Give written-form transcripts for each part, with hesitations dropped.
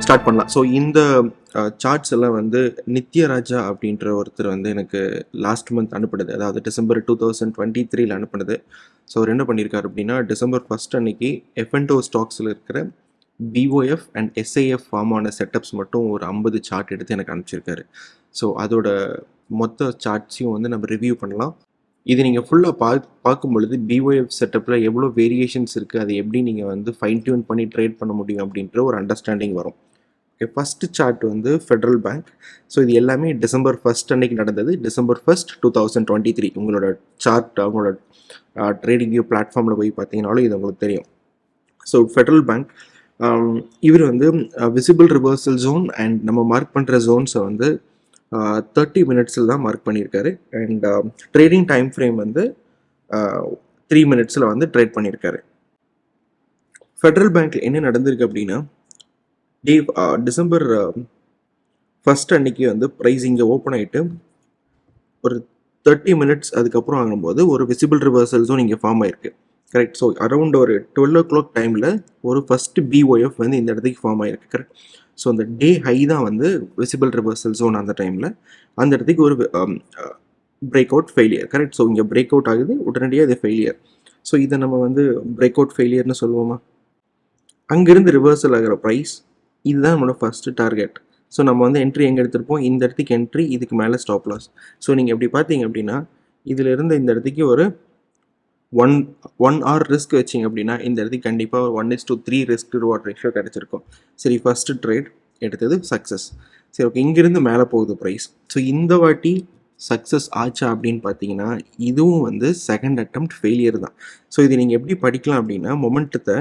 Start பண்ணலாம். So இந்த charts எல்லாம் வந்து நித்யராஜா அப்படின்ற ஒருத்தர் வந்து எனக்கு லாஸ்ட் மந்த் அனுப்புனது, அதாவது டிசம்பர் 2023 அனுப்புனது. ஸோ அவர் என்ன பண்ணியிருக்காரு அப்படின்னா, டிசம்பர் 1 அன்னைக்கு F&O ஸ்டாக்ஸில் இருக்கிற பிஓஎஃப் அண்ட் எஸ்ஐஎஃப் ஃபார்ம் ஆன செட்டப்ஸ் மட்டும் ஒரு 50 சார்ட் எடுத்து எனக்கு அனுப்பிச்சிருக்காரு. ஸோ அதோட மொத்த சார்ட்ஸையும் வந்து நம்ம ரிவ்யூ பண்ணலாம். இது நீங்கள் ஃபுல்லாக பார்க்கும் பொழுது பிஓஎஃப் செட்டப்பில் எவ்வளோ வேரியேஷன்ஸ் இருக்குது, அதை எப்படி நீங்கள் வந்து ஃபைன் டியூன் பண்ணி ட்ரேட் பண்ண முடியும் அப்படின்ற ஒரு அண்டர்ஸ்டாண்டிங் வரும். ஓகே, ஃபஸ்ட்டு சார்ட் வந்து ஃபெட்ரல் பேங்க். ஸோ இது எல்லாமே டிசம்பர் 1 அன்னைக்கு நடந்தது. டிசம்பர் 1, 2023 உங்களோட சார்ட் அவங்களோட ட்ரேடிங் வியூ பிளாட்ஃபார்மில் போய் பார்த்தீங்கனாலும் இது உங்களுக்கு தெரியும். ஸோ ஃபெட்ரல் பேங்க் இவர் வந்து விசிபிள் ரிவர்சல் ஜோன் அண்ட் நம்ம மார்க் பண்ணுற ஜோன்ஸை வந்து 30 மினிட்ஸில் தான் மார்க் பண்ணியிருக்காரு. அண்ட் ட்ரேடிங் டைம் ஃப்ரேம் வந்து 3 மினிட்ஸில் வந்து ட்ரேட் பண்ணியிருக்காரு. ஃபெட்ரல் பேங்க்கில் என்ன நடந்திருக்கு அப்படின்னா, டிசம்பர் 1 அன்னைக்கு வந்து ப்ரைஸ் இங்கே ஓப்பன் ஆகிட்டு ஒரு 30 மினிட்ஸ் அதுக்கப்புறம் ஆகும்போது ஒரு விசிபிள் ரிவர்சல் ஜோன் இங்கே ஃபார்ம் ஆயிருக்கு. கரெக்ட். ஸோ அரௌண்ட் ஒரு 12 o'clock டைமில் ஒரு ஃபஸ்ட்டு பிஓஎஃப் வந்து இந்த இடத்துக்கு ஃபார்ம் ஆயிருக்கு. கரெக்ட். ஸோ அந்த டே ஹை தான் வந்து விசிபிள் ரிவர்சல் ஜோன். அந்த டைமில் அந்த இடத்துக்கு ஒரு break out failure. Correct. So இங்கே பிரேக் அவுட் ஆகுது, உடனடியாக இது ஃபெயிலியர். ஸோ இதை நம்ம வந்து பிரேக் அவுட் ஃபெயிலியர்னு சொல்லுவோமா? அங்கேருந்து ரிவர்சல் ஆகிற ப்ரைஸ் இதுதான் நம்மளோட ஃபஸ்ட்டு டார்கெட். ஸோ நம்ம வந்து என்ட்ரி எங்கே எடுத்திருப்போம், இந்த இடத்துக்கு என்ட்ரி, இதுக்கு மேலே ஸ்டாப் லாஸ். ஸோ நீங்கள் எப்படி பார்த்தீங்க அப்படின்னா, இதில் இருந்து இந்த இடத்துக்கு ஒரு 1 hour ரிஸ்க் வச்சிங்க அப்படின்னா இந்த இடத்துக்கு கண்டிப்பாக ஒரு 1:3 ரிஸ்க் ரிவார்ட் ரேஷியோ கிடச்சிருக்கும். சரி, ஃபஸ்ட்டு ட்ரேட் எடுத்தது சக்ஸஸ். சரி, ஓகே, இங்கேருந்து மேலே போகுது ப்ரைஸ். ஸோ இந்த வாட்டி சக்ஸஸ் ஆச்சா அப்படின்னு பார்த்தீங்கன்னா, இதுவும் வந்து செகண்ட் அட்டெம்ப்ட் ஃபெயிலியர் தான். ஸோ இது நீங்கள் எப்படி படிக்கலாம் அப்படின்னா, மொமெண்டத்தை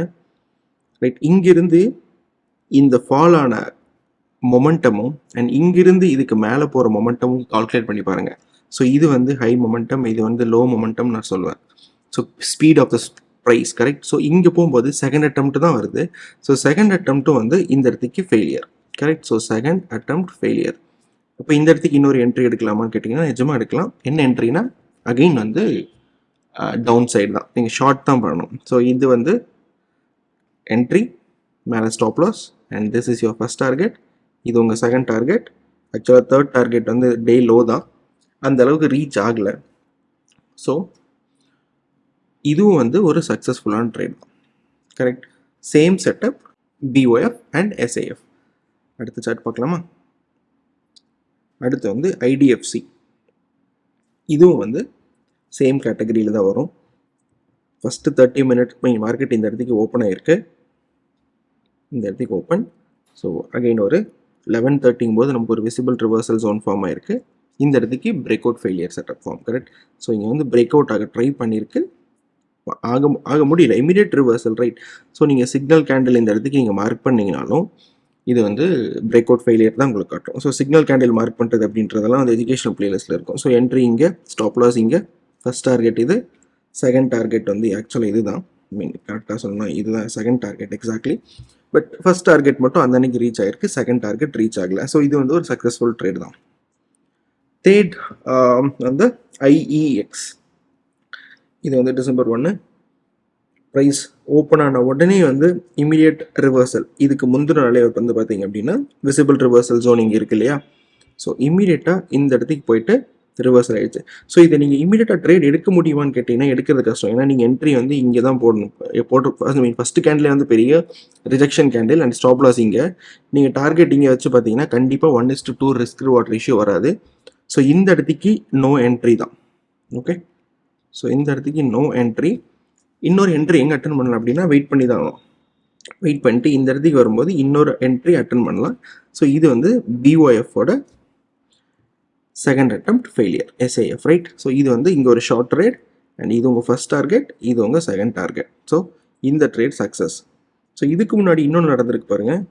ரைட் இங்கிருந்து இந்த ஃபால் ஆன மொமெண்டமும் அண்ட் இங்கிருந்து இதுக்கு மேலே போகிற மொமெண்டமும் கால்குலேட் பண்ணி பாருங்கள். ஸோ இது வந்து ஹை மொமெண்டம், இது வந்து லோ மொமெண்டம் நான் சொல்லுவேன். So speed of the price. Correct. So இங்கே போகும்போது செகண்ட் அட்டெம்ப்ட் தான் வருது. ஸோ செகண்ட் அட்டெம்ப்ட்டும் வந்து இந்த இடத்துக்கு failure. Correct. So second attempt failure. இப்போ இந்த இடத்துக்கு இன்னொரு என்ட்ரி எடுக்கலாமான்னு கேட்டிங்கன்னா நிஜமாக எடுக்கலாம். என்ன என்ட்ரினா அகெயின் வந்து டவுன் சைடு தான், நீங்கள் ஷார்ட் தான் பண்ணணும். ஸோ இது வந்து என்ட்ரி, மேலே stop loss, and this is your first target. இது உங்கள் செகண்ட் டார்கெட். ஆக்சுவலாக தேர்ட் டார்கெட் வந்து டே லோ தான், அந்த அளவுக்கு ரீச் ஆகலை. ஸோ இதுவும் வந்து ஒரு சக்ஸஸ்ஃபுல்லான ட்ரேட் தான். Correct. Same setup POF and SIF. அடுத்த சார்ட் பார்க்கலாமா? அடுத்து வந்து ஐடிஎஃப்சி. இதுவும் வந்து சேம் கேட்டகரியில் தான் வரும். ஃபஸ்ட்டு 30 மினிட்ஸ் மார்க்கெட் இந்த இடத்துக்கு ஓப்பன் ஆகிருக்கு, இந்த இடத்துக்கு ஓப்பன். ஸோ அகைன் ஒரு 11:30 போது நமக்கு ஒரு விசிபிள் ரிவர்சல் ஜோன் ஃபார்ம் ஆகிருக்கு. இந்த இடத்துக்கு break out failure setup form. Correct. So இங்கே வந்து பிரேக் அவுட் ஆக ட்ரை பண்ணியிருக்கு, ஆக முடியல, இமீடியட் ரிவர்சல். ரைட். ஸோ நீங்கள் சிக்னல் கேண்டில் இந்த இடத்துக்கு நீங்கள் மார்க் பண்ணிங்கனாலும் இது வந்து பிரேக் அவுட் ஃபெயிலியர் தான் உங்களுக்கு காட்டும். ஸோ சிக்னல் கேண்டில் மார்க் பண்ணுறது அப்படின்றதெல்லாம் அந்த எஜுகேஷனல் பிளேலிஸ்ட்டில் இருக்கும். ஸோ என்ட்ரி இங்கே, ஸ்டாப் லாஸ் இங்கே, ஃபஸ்ட் டார்கெட் இது, செகண்ட் டார்கெட் வந்து ஆக்சுவலாக இது தான், கரெக்டாக சொல்லணும், இதுதான் second target exactly. But first target மட்டும் அந்த அன்னைக்கு ரீச் ஆகிருக்கு, செகண்ட் டார்கெட் ரீச் ஆகலை. ஸோ இது வந்து ஒரு சக்ஸஸ்ஃபுல் ட்ரேட் தான். தேர்ட் வந்து ஐஇஎக்ஸ். இது வந்து டிசம்பர் 1 ப்ரைஸ் ஓப்பன் ஆன உடனே வந்து இமீடியட் ரிவர்சல். இதுக்கு முந்தின நாளே வந்து பார்த்தீங்க அப்படின்னா விசிபிள் ரிவர்சல் ஜோன் இங்கே இருக்கு இல்லையா? ஸோ இமீடியட்டாக இந்த இடத்துக்கு போயிட்டு ரிவர்சல் ஆகிடுச்சு. ஸோ இதை நீங்கள் இமீடியட்டாக ட்ரேட் எடுக்க முடியுமான்னு கேட்டிங்கன்னா எடுக்கிறது கஷ்டம். ஏன்னா நீங்கள் என்ட்ரி வந்து இங்கே தான் ஃபஸ்ட்டு கேண்டில் வந்து பெரிய rejection candle and stop loss இங்கே. நீங்கள் டார்கெட் இங்கே வச்சு பார்த்தீங்கன்னா கண்டிப்பாக 1:2 ரிஸ்க் ரிவார்ட் ரேஷியோ வராது. ஸோ இந்த இடத்துக்கு நோ என்ட்ரி தான். ஓகே. ஸோ இந்த இடத்துக்கு நோ என்ட்ரி. இன்னொரு என்ட்ரி எங்கே அட்டன் பண்ணலாம் அப்படின்னா வெயிட் பண்ணி தான் ஆகும். வெயிட் பண்ணிட்டு இந்த இடத்துக்கு வரும்போது இன்னொரு என்ட்ரி அட்டன் பண்ணலாம். ஸோ இது வந்து பிஓஎஃபோட second attempt failure, SIF. Right. So இது வந்து இங்கே ஒரு ஷார்ட் ட்ரேட் அண்ட் இது உங்கள் ஃபஸ்ட் டார்கெட், இது உங்கள் செகண்ட் டார்கெட். ஸோ இந்த ட்ரேட் சக்ஸஸ். ஸோ இதுக்கு முன்னாடி இன்னொன்று நடந்திருக்கு பாருங்கள்.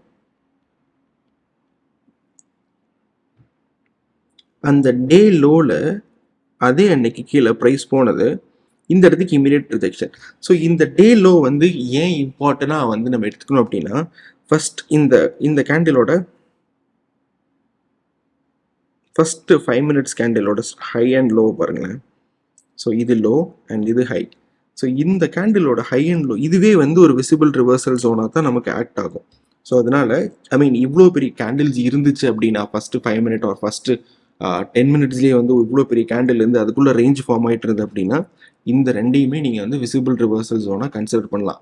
அந்த டே லோவில் அதே அன்னைக்கு கீழே ப்ரைஸ் போனது, இந்த இடத்துக்கு இமீடியட் ரிஜெக்ஷன். ஸோ இந்த டே லோ வந்து ஏன் இம்பார்ட்டனாக வந்து நம்ம எடுத்துக்கணும் அப்படின்னா, ஃபஸ்ட் இந்த கேண்டிலோட ஃபஸ்ட்டு 5 மினிட்ஸ் கேண்டிலோட ஹை அண்ட் லோ பாருங்களேன். ஸோ இது லோ அண்ட் இது ஹை. ஸோ இந்த கேண்டிலோட ஹை அண்ட் லோ இதுவே வந்து ஒரு விசிபிள் ரிவர்சல் ஜோனாக தான் நமக்கு ஆக்ட் ஆகும். ஸோ அதனால் இவ்வளோ பெரிய கேண்டில்ஸ் இருந்துச்சு அப்படின்னா ஃபஸ்ட்டு 5 மினிட் ஒரு ஃபஸ்ட்டு 10 மினிட்ஸ்லேயே வந்து இவ்வளோ பெரிய கேண்டில் இருந்து அதுக்குள்ளே ரேஞ்ச் ஃபார்ம் ஆகிட்டு இருந்தது அப்படின்னா இந்த ரெண்டையுமே நீங்கள் வந்து விசிபிள் ரிவர்சல் ஜோனாக கன்சிடர் பண்ணலாம்.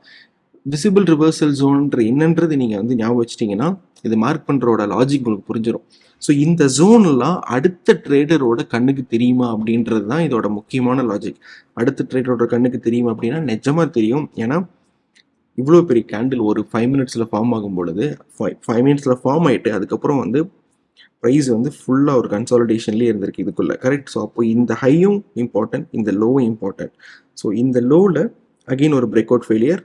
விசிபிள் ரிவர்சல் ஜோன்ற என்னன்றது நீங்கள் வந்து ஞாபகம் வச்சிட்டிங்கன்னா இது மார்க் பண்ணுறோட லாஜிக் உங்களுக்கு புரிஞ்சிடும். ஸோ இந்த ஜோன்லாம் அடுத்த ட்ரேடரோட கண்ணுக்கு தெரியுமா அப்படின்றது தான் இதோட முக்கியமான லாஜிக். அடுத்த ட்ரேடரோட கண்ணுக்கு தெரியுமா அப்படின்னா நிஜமாக தெரியும். ஏன்னா இவ்வளோ பெரிய கேண்டில் ஒரு 5 மினிட்ஸில் ஃபார்ம் ஆகும் பொழுது 5 மினிட்ஸில் ஃபார்ம் ஆகிட்டு அதுக்கப்புறம் வந்து ப்ரைஸ் வந்து ஃபுல்லாக ஒரு கன்சாலிடேஷன்லேயே இருந்திருக்கு இதுக்குள்ளே, கரெக்ட். ஸோ அப்போ இந்த ஹையும் இம்பார்ட்டன்ட், இந்த லோவும் இம்பார்ட்டன்ட். ஸோ இந்த லோவில் அகெயின் ஒரு break out failure,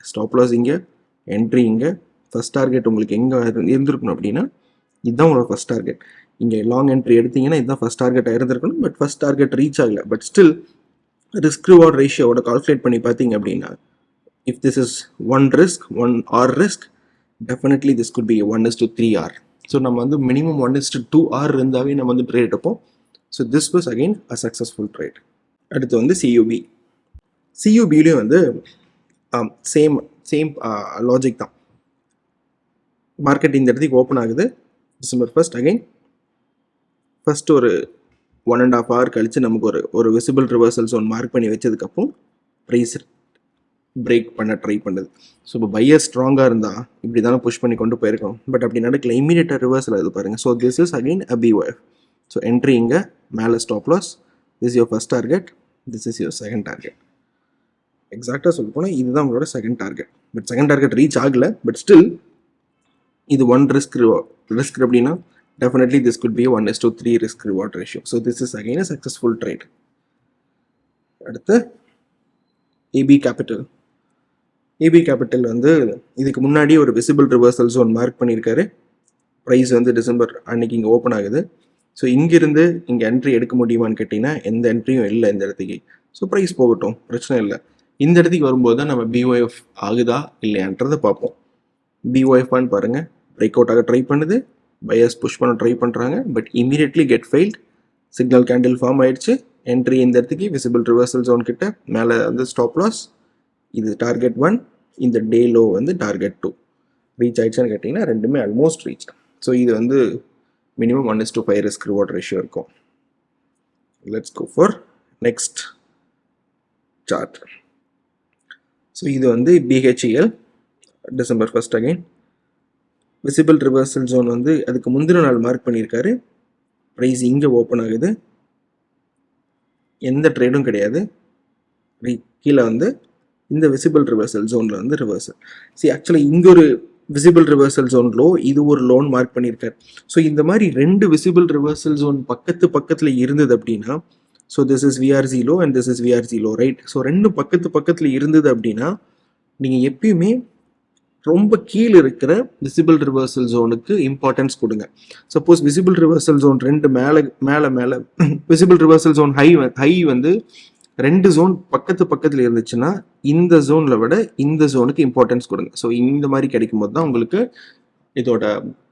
stop loss இங்கே, என்ட்ரி இங்கே. ஃபஸ்ட் டார்கெட் உங்களுக்கு எங்கே இருந்திருக்கணும் அப்படின்னா இதுதான் உங்களோட ஃபஸ்ட் டார்கெட். இங்கே லாங் என்ட்ரி எடுத்தீங்கன்னா இதுதான் ஃபஸ்ட் டார்கெட்டாக இருந்திருக்கணும். பட் ஃபஸ்ட் டார்கெட் ரீச் ஆகலை. பட் ஸ்டில் ரிஸ்க் ரிவார்ட் ரேஷியோட கால்குலேட் பண்ணி பார்த்தீங்க அப்படின்னா if this is 1 risk 1 R risk, definitely this could be a 1:3 R. So நம்ம வந்து minimum 1:2 R இருந்தாவே நம்ம வந்து ட்ரேட் எடுப்போம். So this was again a successful trade. அடுத்து வந்து CUB. CUBலேயும் வந்து சேம் லாஜிக் தான். மார்க்கெட் இந்த இடத்துக்கு ஓப்பன் ஆகுது December 1st. அகைன் ஃபஸ்ட் ஒரு 1.5 hour கழித்து நமக்கு ஒரு விசிபிள் ரிவர்சல் ஜோன் மார்க் பண்ணி வச்சதுக்கப்புறம் ப்ரைஸ் பிரேக் பண்ண ட்ரை பண்ணுது. ஸோ இப்போ பையர் ஸ்ட்ராங்காக இருந்தால் இப்படி தானே புஷ் பண்ணி கொண்டு போயிருக்கோம். பட் அப்படி நடக்கல, இமீடியட்டாக ரிவர்ஸில் இது பாருங்கள். So this is again a BOF. So entry இங்கே, மேலே stop loss. This your first target, this is your second target. எக்ஸாக்டாக சொல்ல போனால் இதுதான் உங்களோட second target. But second target reach ஆகலை. பட் ஸ்டில் இது 1 ரிஸ்க் அப்படின்னா definitely this could be 1:3 risk reward ratio. So this is again a successful trade. அடுத்து AB capital. AB capital வந்து இதுக்கு முன்னாடி ஒரு விசிபிள் ரிவர்சல் ஜோன் மார்க் பண்ணியிருக்காரு. Price வந்து டிசம்பர் அன்னைக்கு இங்கே ஓப்பன் ஆகுது. ஸோ இங்கிருந்து இங்கே என்ட்ரி எடுக்க முடியுமான்னு கேட்டிங்கன்னா எந்த என்ட்ரியும் இல்லை இந்த இடத்துக்கு. ஸோ ப்ரைஸ் போகட்டும், பிரச்சனை இல்லை. இந்த இடத்துக்கு வரும்போது தான் நம்ம BOF ஆகுதா இல்லையான்றதை பார்ப்போம். BOFன்னு பாருங்கள், பிரேக் அவுட் ஆக ட்ரை பண்ணுது, பையர்ஸ் புஷ் பண்ண ட்ரை பண்ணுறாங்க. But immediately get failed. Signal candle form ஆயிடுச்சு. என்ட்ரி இந்த இடத்துக்கு விசிபிள் ரிவர்சல் ஜோன் கிட்ட, மேலே வந்து ஸ்டாப் லாஸ். இது டார்கெட் 1, இந்த டே லோ வந்து டார்கெட் 2. ரீச் ஆயிடுச்சான்னு கேட்டிங்கன்னா ரெண்டுமே ஆல்மோஸ்ட் ரீச். ஸோ இது வந்து மினிமம் 1:5 ரிஸ்க் ரிவார்ட் ரேஷியோ இருக்கும். Let's go for next chart. So இது வந்து BHEL December 1st. Again visible reversal zone வந்து அதுக்கு முந்தின நாள் மார்க் பண்ணியிருக்காரு. ப்ரைஸ் இங்கே ஓப்பன் ஆகுது, எந்த ட்ரேடும் கிடையாது. கீழே வந்து இந்த விசிபிள் ரிவர்சல் ஜோனில் வந்து ரிவர்சல். ஆக்சுவலி இங்கே ஒரு விசிபிள் ரிவர்சல் ஜோன் லோ, இது ஒரு லோன் மார்க் பண்ணியிருக்காரு. ஸோ இந்த மாதிரி 2 விசிபிள் ரிவர்சல் ஜோன் பக்கத்தில் இருந்தது அப்படின்னா, so this is VRZ low and this is VRZ low, right. So 2 பக்கத்தில் இருந்தது அப்படின்னா நீங்கள் எப்பயுமே ரொம்ப கீழே இருக்கிற விசிபிள் ரிவர்சல் ஜோனுக்கு இம்பார்ட்டன்ஸ் கொடுங்க. சப்போஸ் விசிபிள் ரிவர்சல் ஜோன் 2 மேலே விசிபிள் ரிவர்சல் ஜோன் ஹை வந்து 2 ஜோன் பக்கத்தில் இருந்துச்சுன்னா இந்த ஜோனில் விட இந்த ஜோனுக்கு இம்பார்ட்டன்ஸ் கொடுங்க. ஸோ இந்த மாதிரி கிடைக்கும் போது தான் உங்களுக்கு இதோட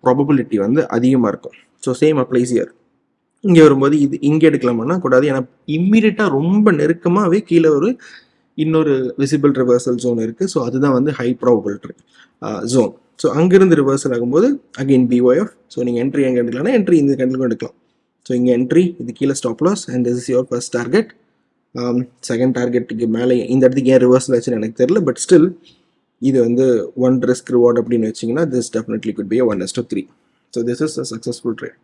ப்ராபபிலிட்டி வந்து அதிகமாக இருக்கும். So same applies here. இங்கே வரும்போது இது இங்கே எடுக்கலாமான்னா கூடாது, ஏன்னா இம்மீடியட்டாக ரொம்ப நெருக்கமாகவே கீழே இன்னொரு விசிபிள் ரிவர்சல் ஜோன் இருக்குது. ஸோ அதுதான் வந்து ஹை ப்ராபபிலிட்டி ஜோன். ஸோ அங்கேருந்து ரிவர்சல் ஆகும்போது அகெயின் BOF. ஸோ நீங்கள் என்ட்ரி எங்கே எடுக்கலாம்னா என்ட்ரி இந்த கேண்டிலுக்கும் எடுக்கலாம். ஸோ இங்கே என்ட்ரி, இது கீழே stop loss and this is your first target. Second டார்கெட்டுக்கு மேலே இந்த இடத்துக்கு ஏன் ரிவர்சல் ஆச்சுன்னு எனக்கு தெரியல. பட் ஸ்டில் இது வந்து 1 ரிஸ்க் ரிவார்ட் அப்படின்னு வச்சிங்கன்னா this definitely good be 1:3. So this is a successful trade.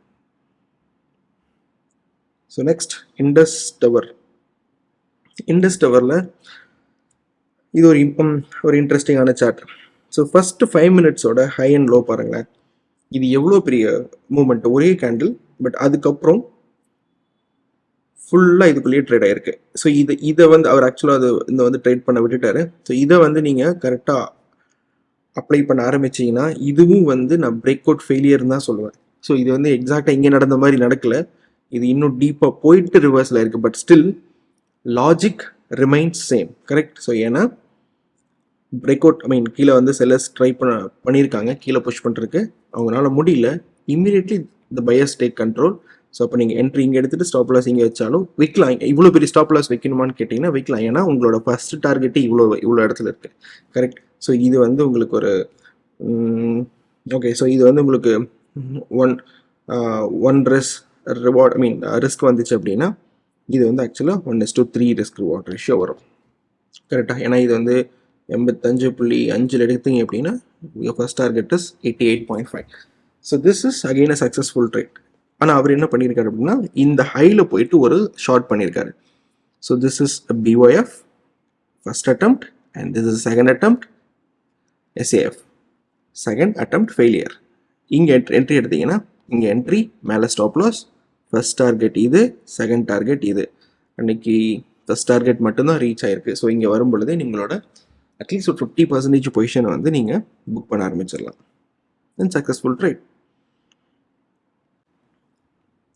So next Indus tower. Indus டவரில் இது ஒரு இன்ட்ரெஸ்டிங்கான சார்ட். ஸோ ஃபஸ்ட்டு 5 மினிட்ஸோட ஹை அண்ட் லோ பாருங்களேன். இது எவ்வளோ பெரிய மூமெண்ட், ஒரே கேண்டில். பட் அதுக்கப்புறம் ஃபுல்லாக இதுக்குள்ளேயே ட்ரேட் ஆகிருக்கு. ஸோ இதை வந்து அவர் ஆக்சுவலாக இந்த வந்து ட்ரேட் பண்ண விட்டுட்டாரு. ஸோ இதை வந்து நீங்கள் கரெக்டாக அப்ளை பண்ண ஆரம்பிச்சிங்கன்னா இதுவும் வந்து நான் பிரேக் அவுட் ஃபெயிலியர்னு தான் சொல்லுவேன். ஸோ இது வந்து எக்ஸாக்டாக இங்கே நடந்த மாதிரி நடக்கலை, இது இன்னும் டீப்பாக போயிட்டு ரிவர்ஸில் இருக்குது. But still logic remains same, correct. So ஏன்னா பிரேக் அவுட் கீழே வந்து செல்லர்ஸ் ட்ரை பண்ணியிருக்காங்க கீழே புஷ் பண்ணுறதுக்கு, அவங்களால முடியல. இம்மீடியட்லி இந்த பையர்ஸ் டேக் கண்ட்ரோல். ஸோ அப்போ நீங்கள் என்ட்ரி இங்கே எடுத்துகிட்டு ஸ்டாப் லாஸ் இங்கே வச்சாலும் வைக்கலாம். இவ்வளோ பெரிய ஸ்டாப் லாஸ் வைக்கணுமான்னு கேட்டிங்கன்னா வைக்கலாம், ஏன்னா உங்களோட ஃபஸ்ட் டார்கெட்டு இவ்வளோ இடத்துல இருக்குது, கரெக்ட். ஸோ இது வந்து உங்களுக்கு ஒரு ஓகே, ஸோ இது வந்து உங்களுக்கு ஒன் ஒன் ரிவார்ட் ரிஸ்க் வந்துச்சு அப்படின்னா இது வந்து ஆக்சுவலாக 1:3 ரிஸ்க் ரிவார்ட் ரேஷியோ வரும். கரெக்டாக? ஏன்னா இது வந்து 85.5 எடுத்தீங்க அப்படின்னா first target is 88.5. So this is again a successful trade. ஆனால் அவர் என்ன பண்ணியிருக்காரு அப்படின்னா இந்த ஹையில் போயிட்டு ஒரு ஷார்ட் பண்ணியிருக்காரு. So this is BYF first attempt and this is second attempt SAF second attempt failure. இங்கே என்ட்ரி எடுத்தீங்கன்னா இங்கே என்ட்ரி மேலே ஸ்டாப் லாஸ், ஃபர்ஸ்ட் டார்கெட் இது, செகண்ட் டார்கெட் இது. அன்னைக்கு ஃபர்ஸ்ட் டார்கெட் மட்டும்தான் ரீச் ஆயிருக்கு. ஸோ இங்கே வரும் பொழுதே நீங்களோட அட்லீஸ்ட் ஒரு 50% பொசிஷனை வந்து நீங்கள் புக் பண்ண ஆரம்பிச்சிடலாம். Then successful trade.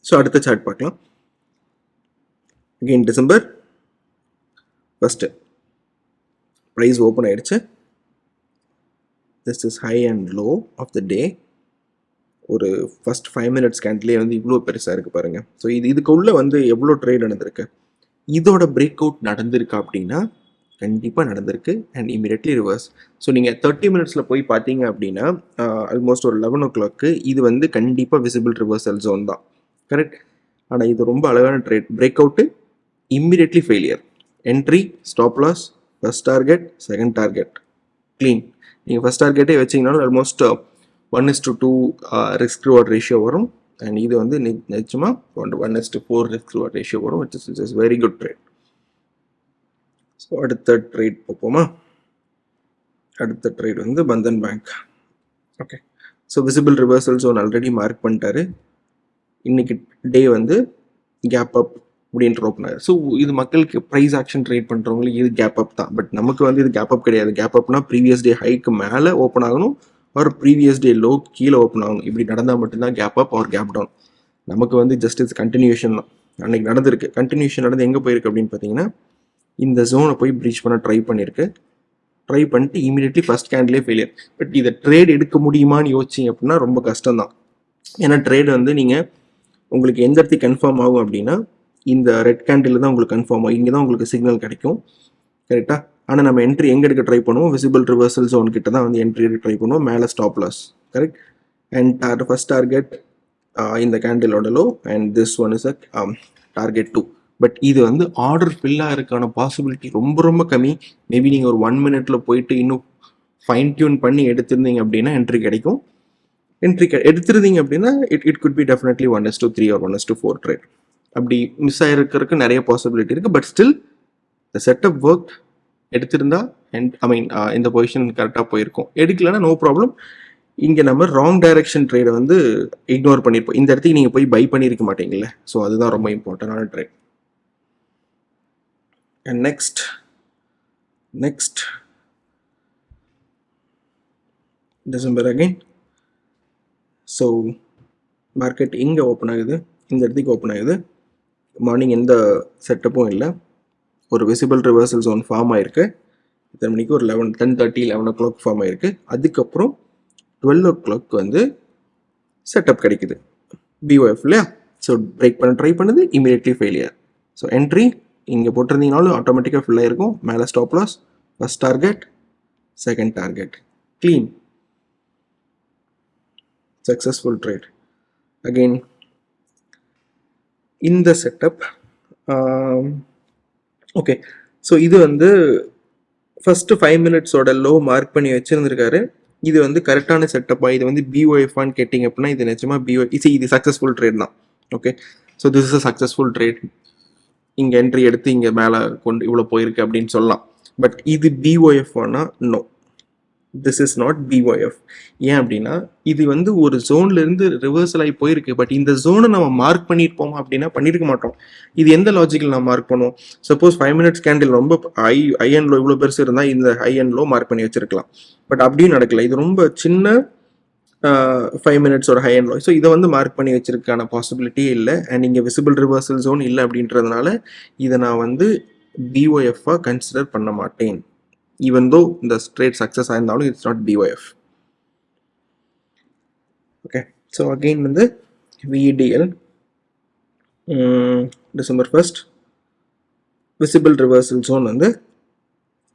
ஸோ அடுத்த சார்ட் பார்க்கலாம். Again December first price open ஆயிடுச்சு. This is high and low of the day. ஒரு ஃபஸ்ட் 5 மினிட்ஸ் கேண்டிலே வந்து இவ்வளோ பெருசாக இருக்குது பாருங்கள். ஸோ இதுக்குள்ளே வந்து எவ்வளோ ட்ரேட் நடந்திருக்கு. இதோட பிரேக் அவுட் நடந்திருக்கா அப்படின்னா கண்டிப்பாக நடந்திருக்கு அண்ட் இமீடியட்லி ரிவர்ஸ். ஸோ நீங்கள் 30 மினிட்ஸில் போய் பார்த்தீங்க அப்படின்னா ஆல்மோஸ்ட் ஒரு 11 o'clock இது வந்து கண்டிப்பாக விசிபிள் ரிவர்சல் ஜோன் தான். கரெக்ட்? ஆனால் இது ரொம்ப அழகான trade. Break out, immediately failure, entry, stop loss, first target, second target, clean. நீங்கள் ஃபர்ஸ்ட் டார்கெட்டே வச்சிங்கனாலும் ஆல்மோஸ்ட் 1:2 ரிஸ்க் ரிவார்ட் ரேஷியோ வரும். அண்ட் இது வந்து நிச்சயமாக 1:4 ரிஸ்க் ரிவார்ட் ரேஷியோ வரும். Which is very good trade. So அடுத்த ட்ரேட் பார்ப்போமா? அடுத்த ட்ரேட் வந்து Bandhan bank. Okay, so visible reversal zone already mark பண்ணிட்டாரு. இன்னைக்கு டே வந்து கேப் அப் அப்படின்ற ஓப்பன் ஆகுது. ஸோ இது மக்களுக்கு ப்ரைஸ் ஆக்ஷன் ட்ரேட் பண்ணுறவங்களுக்கு இது கேப் அப் தான். பட் நமக்கு வந்து இது கேப் அப் கிடையாது. கேப் அப்னா ப்ரீவியஸ் டே ஹைக்கு மேலே ஓப்பன் ஆகணும், ஒரு ப்ரீவியஸ் டே லோ கீழே ஓப்பன் ஆகணும். இப்படி நடந்தால் மட்டும்தான் gap up or gap down. நமக்கு வந்து ஜஸ்ட் இட்ஸ் கண்டினியூஷன் தான். அன்னைக்கு நடந்திருக்கு. கண்டினியூஷன் நடந்து எங்கே போயிருக்கு அப்படின்னு பார்த்தீங்கன்னா இந்த ஜோனை போய் ப்ரீச் பண்ண ட்ரை பண்ணியிருக்கு. ட்ரை பண்ணிட்டு இமீடியட்லி ஃபர்ஸ்ட் கேண்டிலே ஃபெயிலியர். பட் இதை ட்ரேட் எடுக்க முடியுமான்னு யோசிச்சிங்க அப்படின்னா ரொம்ப கஷ்டம் தான். ஏன்னா ட்ரேட் வந்து நீங்கள் உங்களுக்கு எந்த இடத்துக்கு கன்ஃபார்ம் ஆகும் அப்படின்னா இந்த ரெட் கேண்டில் தான் உங்களுக்கு கன்ஃபார்ம் ஆகும். இங்கே தான் உங்களுக்கு சிக்னல் கிடைக்கும். கரெக்டாக? ஆனால் நம்ம என்ட்ரி எங்கே எடுக்க ட்ரை பண்ணுவோம்? விசிபிள் ரிவர்சல் ஜோன் கிட்ட தான் வந்து என்ட்ரி எடுக்க ட்ரை பண்ணுவோம். மேலே stop loss. Correct? And first target இந்த கேண்டிலோட low and this one is a target 2. But இது வந்து ஆர்டர் ஃபில் ஆகிறதுக்கான பாசிபிலிட்டி ரொம்ப ரொம்ப கம்மி. மேபி நீங்கள் ஒரு 1 மினிட்ல போயிட்டு இன்னும் ஃபைன் டியூன் பண்ணி எடுத்திருந்தீங்க அப்படின்னா என்ட்ரி கிடைக்கும். என்ட்ரி எடுத்துருந்தீங்க அப்படின்னா it could be definitely 1:3 or 1:4 trade. அப்படி மிஸ் ஆகிருக்கிறதுக்கு நிறைய பாசிபிலிட்டி இருக்குது. But still the setup work எடுத்திருந்தா இந்த பொசிஷன் கரெக்டாக போயிருக்கும். எடுக்கலைன்னா நோ ப்ராப்ளம். இங்கே நம்ம ராங் டைரக்ஷன் ட்ரேடை வந்து இக்னோர் பண்ணியிருப்போம். இந்த இடத்துக்கு நீங்கள் போய் பை பண்ணியிருக்க மாட்டீங்கல்ல. ஸோ அதுதான் ரொம்ப இம்பார்ட்டண்டான trade. And next December again. So market இங்கே ஓப்பன் ஆகுது, இந்த இடத்துக்கு ஓப்பன் ஆகுது. மார்னிங் எந்த செட்டப்பும் இல்லை. ஒரு விசிபிள் ரிவர்சல் ஜோன் ஃபார்ம் ஆயிருக்கு. இத்தனை மணிக்கு ஒரு 10:30 11 o'clock ஃபார்ம் ஆயிருக்கு. அதுக்கப்புறம் 12 o'clock வந்து செட்டப் கிடைக்குது பிஓஎஃப் இல்லையா. ஸோ பிரேக் பண்ண ட்ரை பண்ணுது, இமீடியட்லி ஃபெயிலியர். ஸோ என்ட்ரி இங்கே போட்டிருந்தீங்கனாலும் ஆட்டோமேட்டிக்காக ஃபில் ஆகிருக்கும். மேலே stop loss, first target, second target, clean. Successful trade. Again இந்த செட்டப். ஓகே, ஸோ இது வந்து ஃபஸ்ட்டு 5 மினிட்ஸோட லோ மார்க் பண்ணி வச்சுருந்துருக்காரு. இது வந்து கரெக்டான செட்டப்பாக, இது வந்து பிஓஎஃபான்னு கேட்டிங்க அப்படின்னா இது நிஜமாக இது சக்ஸஸ்ஃபுல் ட்ரேட் தான். Okay, so this is a successful trade. இங்கே என்ட்ரி எடுத்து இங்கே மேலே கொண்டு இவ்வளோ போயிருக்கு அப்படின்னு சொல்லலாம். பட் இது பிஓஎஃப்னா no, this is not POF. ஏன் அப்படின்னா இது வந்து ஒரு ஜோன்லேருந்து ரிவர்சல் ஆகி போயிருக்கு. பட் இந்த ஜோனை நம்ம மார்க் பண்ணியிருப்போமா அப்படின்னா பண்ணியிருக்க மாட்டோம். இது எந்த லாஜிக்கில் நம்ம மார்க் பண்ணுவோம்? சப்போஸ் 5 மினிட்ஸ் கேண்டில் ரொம்ப ஹை அண்ட் லோ இவ்வளோ பெருசு இருந்தால் இந்த ஹை அண்ட் லோ மார்க் பண்ணி வச்சிருக்கலாம். பட் அப்படியும் நடக்கல. இது ரொம்ப சின்ன 5 மினிட்ஸோட ஹை அண்ட் லோ. ஸோ இதை வந்து மார்க் பண்ணி வச்சிருக்கான பாசிபிலிட்டியே இல்லை. அண்ட் இங்கே விசிபிள் ரிவர்சல் ஜோன் இல்லை அப்படின்றதுனால இதை நான் வந்து பிஓஎஃபாக கன்சிடர் பண்ண மாட்டேன். ஈவன் தோ இந்த ட்ரேட் சக்ஸஸ் ஆயிருந்தாலும் it's not POF. Okay, so again வந்து VEDL December 1 visible reversal zone வந்து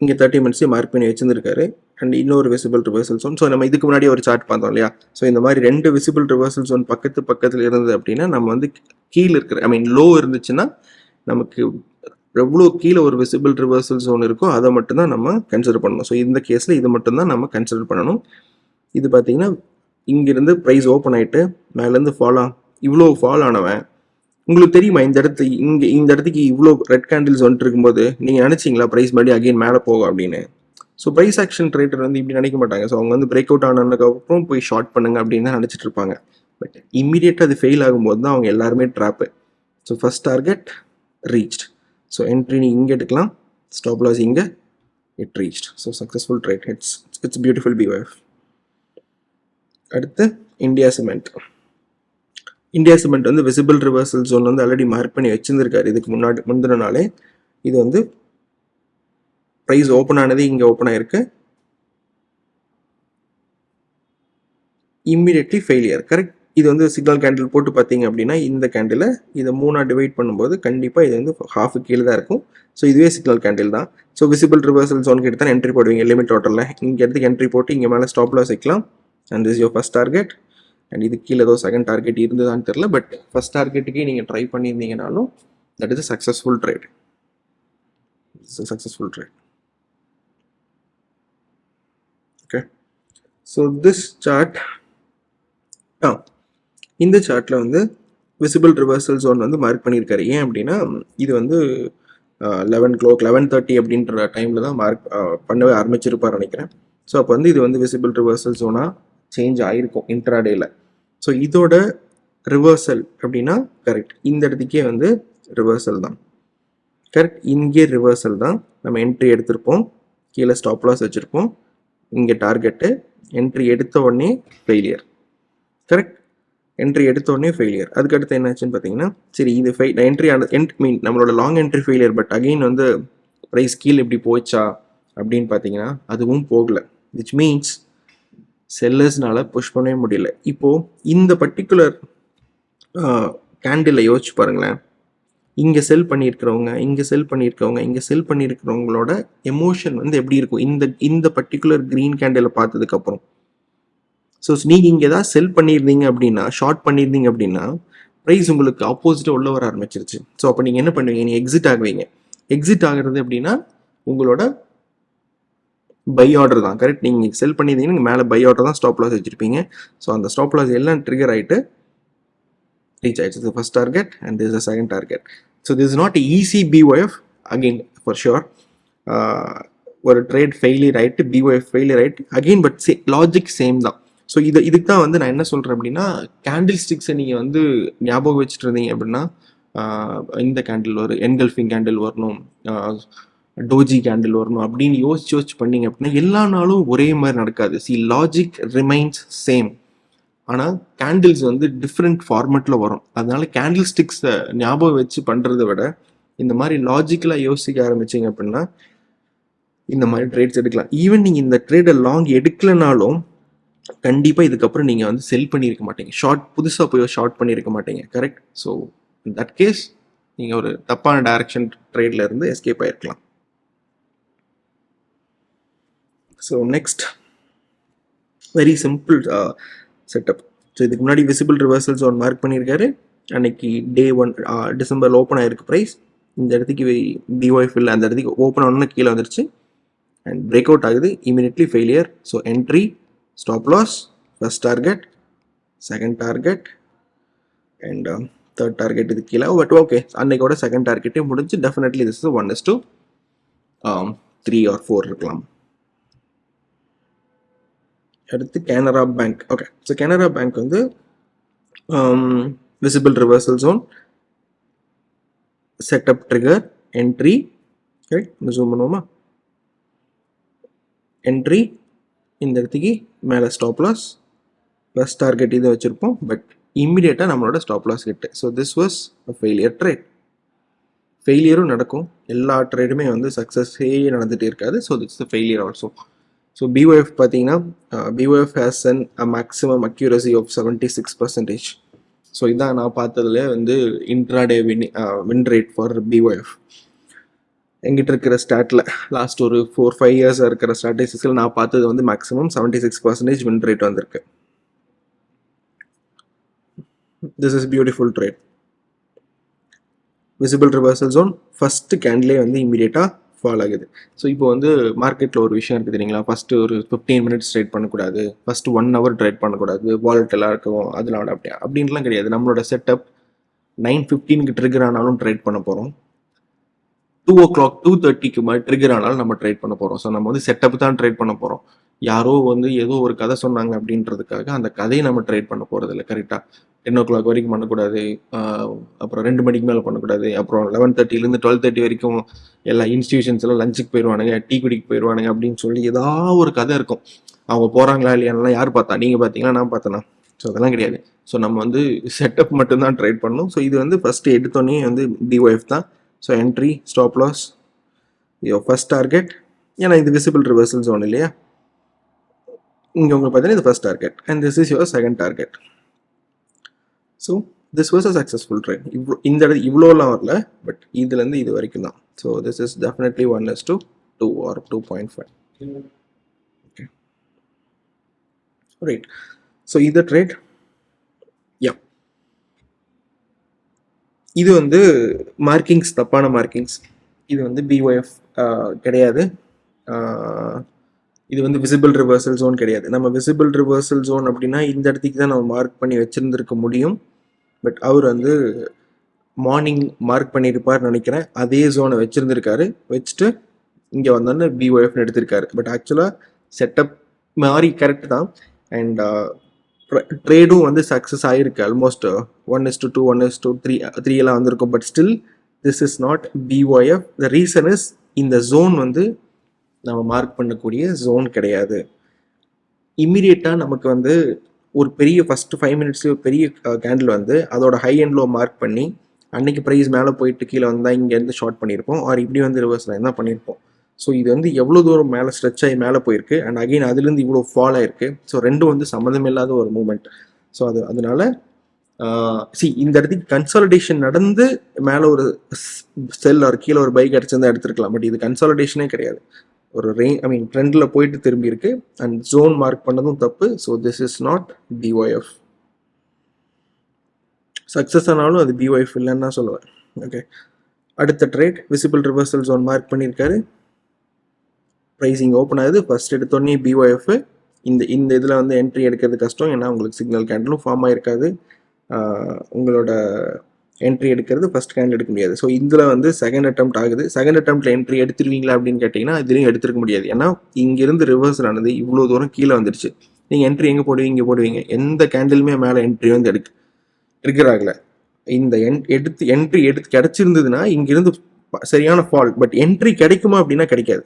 இங்கே 30 மினிட்ஸே மார்க் பண்ணி வச்சுருந்துருக்காரு. அண்ட் இன்னொரு விசிபிள் ரிவர்சல் ஜோன். ஸோ நம்ம இதுக்கு முன்னாடி ஒரு சார்ட் பார்த்தோம் இல்லையா? ஸோ இந்த மாதிரி 2 விசிபிள் ரிவர்சல் ஜோன் பக்கத்தில் இருந்தது அப்படின்னா நம்ம வந்து கீழே இருக்கிற லோ இருந்துச்சுன்னா நமக்கு எவ்வளோ கீழே ஒரு விசிபிள் ரிவர்சல் ஜோன் இருக்கோ அதை மட்டும்தான் நம்ம கன்சிடர் பண்ணணும். ஸோ இந்த கேஸில் இது மட்டும்தான் நம்ம கன்சிடர் பண்ணணும். இது பார்த்தீங்கன்னா இங்கிருந்து ப்ரைஸ் ஓப்பன் ஆகிட்டு மேலேருந்து இவ்வளோ ஃபால் ஆனவன் உங்களுக்கு தெரியுமா இந்த இடத்துக்கு இவ்வளோ ரெட் கேண்டில்ஸ் வந்துட்டு இருக்கும்போது நீங்கள் நினச்சிங்களா ப்ரைஸ் மறுபடியும் அகைன் மேலே போகும் அப்படின்னு? ஸோ ப்ரைஸ் ஆக்ஷன் ட்ரேடர் வந்து இப்படி நினைக்க மாட்டாங்க. ஸோ அவங்க வந்து பிரேக் அவுட் ஆனதுக்கப்புறம் போய் ஷார்ட் பண்ணுங்க அப்படின்னு தான் நினச்சிட்டு இருப்பாங்க. பட் இம்மீடியட்டாக அது ஃபெயில் ஆகும்போது தான் அவங்க எல்லாருமே drop. So first target reached. So entry நீங்கள் இங்கே எடுக்கலாம், ஸ்டாப் லாஸ் இங்கே, it reached. So successful trade. It's beautiful POF. அடுத்து இந்தியா சிமெண்ட். இந்தியா சிமெண்ட் வந்து விசிபிள் ரிவர்சல் ஜோன் வந்து ஆல்ரெடி மார்க் பண்ணி வச்சிருந்திருக்காரு இதுக்கு முந்தின நாளே. இது வந்து ப்ரைஸ் ஓப்பன் ஆனது இங்கே ஓப்பன் ஆயிருக்கு, இம்மிடியட்லி ஃபெயிலியர். கரெக்ட். இது வந்து சிக்னல் கேண்டில் போட்டு பார்த்தீங்க அப்படின்னா இந்த கேண்டில் இதை 3 டிவைட் பண்ணும்போது கண்டிப்பாக இது வந்து ஹாஃபு கீழே தான் இருக்கும். ஸோ இதுவே சிக்னல் கேண்டில் தான். ஸோ விசிபிள் ரிவர்சல் ஜோன் கிட்ட தான் என்ட்ரி போடுவீங்க லிமிட் டோட்டலில். இங்கே இடத்துக்கு என்ட்ரி போட்டு இங்கே மேலே ஸ்டாப் லாஸ் வைக்கலாம். And this your first target. And இது கீழே ஏதோ செகண்ட் டார்கெட் இருந்ததான்னு தெரியல, பட் ஃபர்ஸ்ட் டார்கெட்டுக்கே நீங்கள் ட்ரை பண்ணியிருந்தீங்கனாலும் that is a successful trade. Successful trade. Okay. So this chart, இந்த சார்ட்டில் வந்து விசிபிள் ரிவர்சல் ஜோன் வந்து மார்க் பண்ணியிருக்காரு. ஏன் அப்படின்னா இது வந்து 11:30 அப்படின்ற டைமில் தான் மார்க் பண்ணவே ஆரம்பிச்சிருப்பார் நினைக்கிறேன். ஸோ அப்போ வந்து இது வந்து விசிபிள் ரிவர்சல் ஜோனாக சேஞ்ச் ஆகிருக்கும் இன்ட்ராடேயில். ஸோ இதோட ரிவர்சல் அப்படின்னா கரெக்ட் இந்த இடத்துக்கே வந்து ரிவர்சல் தான். கரெக்ட், இங்கே ரிவர்சல் தான். நம்ம என்ட்ரி எடுத்திருப்போம், கீழே ஸ்டாப் லாஸ் வச்சுருப்போம், இங்கே டார்கெட்டு, என்ட்ரி எடுத்த உடனே ஃபெயிலியர். கரெக்ட், என்ட்ரி எடுத்த உடனே ஃபெயிலியர். அதுக்கடுத்து என்னாச்சுன்னு பார்த்தீங்கன்னா சரி இது என்ட்ரி நம்மளோட long entry failure. But again வந்து ப்ரைஸ் கீழே இப்படி போச்சா அப்படின்னு பார்த்தீங்கன்னா அதுவும் போகலை. விச் மீன்ஸ் செல்லர்ஸ்னால புஷ் பண்ணவே முடியல. இப்போது இந்த பர்டிகுலர் கேண்டிலை யோசிச்சு பாருங்களேன். இங்கே செல் பண்ணியிருக்கிறவங்க, இங்கே செல் பண்ணியிருக்கவங்க, இங்கே செல் பண்ணியிருக்கிறவங்களோட எமோஷன் வந்து எப்படி இருக்கும் இந்த பர்டிகுலர் க்ரீன் கேண்டிலை பார்த்ததுக்கப்புறம். ஸோ நீங்கள் இங்கே ஏதாவது செல் பண்ணியிருந்தீங்க அப்படின்னா, ஷார்ட் பண்ணியிருந்தீங்க அப்படின்னா ப்ரைஸ் உங்களுக்கு ஆப்போசிட்டாக உள்ள வர ஆரம்பிச்சிருச்சு. ஸோ அப்போ நீங்கள் என்ன பண்ணுவீங்க? நீங்கள் எக்ஸிட் ஆகுவீங்க. எக்ஸிட் ஆகிறது அப்படின்னா உங்களோட பை ஆர்டர் தான். கரெக்ட், நீங்கள் செல் பண்ணியிருந்தீங்கன்னா நீங்கள் மேலே பை ஆர்டர் தான் ஸ்டாப் லாஸ் வச்சுருப்பீங்க. ஸோ அந்த ஸ்டாப் லாஸ் எல்லாம் ட்ரிகர் ஆகிட்டு ரீச் ஆயிடுச்சு. The first target and this the second target. So this is not easy POF again for sure. ஒரு ட்ரேட் ஃபெயிலியர் ஆகிட்டு பிஒஎஃப் ஃபெயிலியர் ஆகிட்டு அகெயின், பட் லாஜிக் சேம் தான். So இதுக்கு தான் வந்து நான் என்ன சொல்கிறேன் அப்படின்னா, கேண்டில் ஸ்டிக்ஸை நீங்கள் வந்து ஞாபகம் வச்சுட்டு இருந்தீங்க அப்படின்னா இந்த கேண்டில் வரும், என்கல்ஃபிங் கேண்டில் வரணும், டோஜி கேண்டில் வரணும் அப்படின்னு யோசிச்சு பண்ணீங்க அப்படின்னா எல்லா நாளும் ஒரே மாதிரி நடக்காது. லாஜிக் ரிமைன்ஸ் சேம், ஆனால் கேண்டில்ஸ் வந்து டிஃப்ரெண்ட் ஃபார்மெட்டில் வரும். அதனால கேண்டில் ஸ்டிக்ஸை ஞாபகம் வச்சு பண்ணுறதை விட இந்த மாதிரி லாஜிக்கலாக யோசிக்க ஆரம்பிச்சிங்க அப்படின்னா இந்த மாதிரி ட்ரேட்ஸ் எடுக்கலாம். ஈவன் நீங்கள் இந்த ட்ரேடை லாங் எடுக்கலனாலும் கண்டிப்பாக இதுக்கப்புறம் நீங்கள் வந்து செல் பண்ணியிருக்க மாட்டீங்க, புதுசாக போய் ஷார்ட் பண்ணியிருக்க மாட்டீங்க. Correct. So in that case நீங்கள் ஒரு தப்பான டைரக்ஷன் ட்ரேடில் இருந்து எஸ்கேப் ஆகிருக்கலாம். So next very simple setup. So இதுக்கு முன்னாடி விசிபிள் ரிவர்சல் ஜோன் மார்க் பண்ணியிருக்காரு. அன்னைக்கு Day 1 டிசம்பரில் ஓப்பன் ஆகிருக்கு ப்ரைஸ். இந்த இடத்துக்கு பிஒஎஃப் இல்லை, அந்த இடத்துக்கு ஓப்பன் ஆனோன்னு கீழே வந்துருச்சு அண்ட் பிரேக் அவுட் ஆகுது, immediately failure. So entry, stop loss, first target, second target and third target இது கீழே. பட் ஓகே, அன்னைக்கோட செகண்ட் டார்கெட்டே முடிஞ்சு. டெஃபினெட்லி திஸ் இஸ் 1:3 or 4 இருக்கலாம். அடுத்து Canara bank. Okay, so Canara bank வந்து visible reversal zone, setup, trigger, entry. Correct, zoom பண்ணுவோமா? Entry, இந்த இடத்துக்கு மேலே ஸ்டாப் லாஸ், ஃபர்ஸ்ட் டார்கெட் இது வச்சுருப்போம், பட் இம்மிடியேட்டாக நம்மளோட ஸ்டாப் லாஸ் கிட்ட. So this was a failure trade. ஃபெயிலியரும் நடக்கும், எல்லா ட்ரேடுமே வந்து சக்ஸஸே நடந்துகிட்டே இருக்காது. So that's the failure also. So POF பார்த்தீங்கன்னா POF has a maximum accuracy of 76%. So இதான் நான் பார்த்ததுல வந்து intraday win rate for POF. எங்கிட்ட இருக்கிற ஸ்டாட்டில் லாஸ்ட் ஒரு 4-5 இயர்ஸாக இருக்கிற ஸ்டாட்டிஸ்டிக்ஸில் நான் பார்த்தது வந்து மேக்ஸிமம் 76% வின் ரேட் வந்திருக்கு. This is beautiful trade. Visible reversal zone first கேண்டிலே வந்து இமீடியட்டாக ஃபால் ஆகுது. ஸோ இப்போ வந்து மார்க்கெட்டில் ஒரு விஷயம் இருக்குது தெரியுங்களா, ஃபஸ்ட்டு ஒரு 15 மினிட்ஸ் ட்ரேட் பண்ணக்கூடாது, ஃபஸ்ட்டு 1 hour ட்ரேட் பண்ணக்கூடாது, வாலட்டெல்லாம் இருக்கும் அதனால அப்படின்லாம் கிடையாது. நம்மளோட செட்டப் 9:15 ட்ரிகர் ஆனாலும் ட்ரேட் பண்ண போகிறோம், 2 o'clock 2:30 மாதிரி ட்ரிகர் ஆனாலும் நம்ம ட்ரேட் பண்ண போகிறோம். ஸோ நம்ம வந்து செட்டப் தான் ட்ரேட் பண்ண போகிறோம். யாரோ வந்து ஏதோ ஒரு கதை சொன்னாங்க அப்படின்றதுக்காக அந்த கதையை நம்ம ட்ரேட் பண்ண போகிறது இல்லை. கரெக்டாக 10 o'clock வரைக்கும் பண்ணக்கூடாது, அப்புறம் 2 மணிக்கு மேலே பண்ணக்கூடாது, அப்புறம் 11:30 12:30 வரைக்கும் எல்லா இன்ஸ்டியூஷன்ஸ் எல்லாம் லஞ்சுக்கு போயிடுவானுங்க, டீ குடிக்கு போயிடுவானுங்க அப்படின்னு சொல்லி ஏதாவது ஒரு கதை இருக்கும். அவங்க போகிறாங்களா இல்லையானலாம் யார் பார்த்தா, நீங்கள் பார்த்தீங்களா நான் பார்த்தேனா? ஸோ அதெல்லாம் கிடையாது. ஸோ நம்ம வந்து செட்டப் மட்டும்தான் ட்ரேட் பண்ணணும். ஸோ இது வந்து ஃபஸ்ட்டு எடுத்தோடனே வந்து BOF தான். So entry, stop loss, first target. ஏன்னா இது விசிபிள் ரிவர்சல் ஜோன் இல்லையா, இங்கே உங்களுக்கு பார்த்தீங்கன்னா இது first target and this is your second target. So this was a successful trade. இந்த இடத்துல இவ்வளோலாம் வரல, பட் இதுலேருந்து இது வரைக்கும் தான். So this is definitely 1:2 or 2.5. Okay right. So இது ட்ரேட். யா, இது வந்து மார்க்கிங்ஸ் தப்பான மார்க்கிங்ஸ். இது வந்து BOF கிடையாது, இது வந்து விசிபிள் ரிவர்சல் ஜோன் கிடையாது. நம்ம விசிபிள் ரிவர்சல் ஜோன் அப்படின்னா இந்த இடத்துக்கு தான் நம்ம மார்க் பண்ணி வச்சுருந்துருக்க முடியும். பட் அவர் வந்து மார்னிங் மார்க் பண்ணியிருப்பார்னு நினைக்கிறேன், அதே ஜோனை வச்சுருந்துருக்காரு, வச்சுட்டு இங்கே வந்தோன்னு BOFன்னு எடுத்திருக்காரு. பட் ஆக்சுவலாக செட்டப் மாதிரி கரெக்ட் தான். அண்ட் ட்ரேடும் வந்து சக்ஸஸ் ஆகிருக்கு. ஆல்மோஸ்ட் 1:2 1:3 எல்லாம் வந்திருக்கும். But still this is not BOF. The reason is இந்த ஜோன் வந்து நம்ம மார்க் பண்ணக்கூடிய ஜோன் கிடையாது. இம்மிடியட்டாக நமக்கு வந்து ஒரு பெரிய ஃபஸ்ட்டு 5 மினிட்ஸ்லேயே ஒரு பெரிய கேண்டில் வந்து அதோட ஹை அண்ட் லோ மார்க் பண்ணி அன்னைக்கு ப்ரைஸ் மேலே போயிட்டு கீழே வந்தால் இங்கேருந்து ஷார்ட் பண்ணியிருப்போம், ஆர் இப்படி வந்து ரிவர்ஸ் தான் பண்ணியிருப்போம். ஸோ இது வந்து எவ்வளோ தூரம் மேலே ஸ்ட்ரெச் ஆகி மேலே போயிருக்கு அண்ட் அகைன் அதுலேருந்து இவ்வளோ ஃபால் ஆயிருக்கு. ஸோ ரெண்டும் வந்து சம்மந்தம் இல்லாத ஒரு மூமெண்ட். ஸோ அதனால இந்த இடத்துக்கு கன்சாலிடேஷன் நடந்து மேலே ஒரு செல் ஒரு கீழே ஒரு பை கிடச்சிருந்தா எடுத்துருக்கலாம். பட் இது கன்சாலிடேஷனே கிடையாது, ஒரு ட்ரெண்டில் போயிட்டு திரும்பி இருக்கு அண்ட் ஜோன் மார்க் பண்ணதும் தப்பு. So this is not BOF. Success ஆனாலும் அது BOF இல்லைன்னு தான் சொல்லுவேன். ஓகே, அடுத்த trade visible reversal zone mark பண்ணியிருக்காரு, ப்ரைஸிங் ஓப்பன் ஆகுது, ஃபர்ஸ்ட் எடுத்தோடனே BOF. இந்த இதில் வந்து என்ட்ரி எடுக்கிறது கஷ்டம், ஏன்னா உங்களுக்கு சிக்னல் கேண்டிலும் ஃபார்ம் ஆகிருக்காது, உங்களோட என்ட்ரி எடுக்கிறது ஃபர்ஸ்ட் கேண்டில் எடுக்க முடியாது. ஸோ இதில் வந்து செகண்ட் அட்டெம்ப்ட் ஆகுது. செகண்ட் அட்டெம்ப்டில் என்ட்ரி எடுத்துருவீங்களா அப்படின்னு கேட்டிங்கன்னா இதுலேயும் எடுத்துருக்க முடியாது. ஏன்னா இங்கேருந்து ரிவர்சல் ஆனது இவ்வளோ தூரம் கீழே வந்துடுச்சு. நீங்கள் என்ட்ரி எங்கே போடுவீங்க, இங்கே போடுவீங்க, எந்த கேண்டிலுமே மேலே என்ட்ரி வந்து ட்ரிகர் ஆகலை. இந்த என்ட்ரி எடுத்து கிடச்சிருந்ததுன்னா இங்கேருந்து சரியான ஃபால். பட் என்ட்ரி கிடைக்குமா அப்படின்னா கிடைக்காது.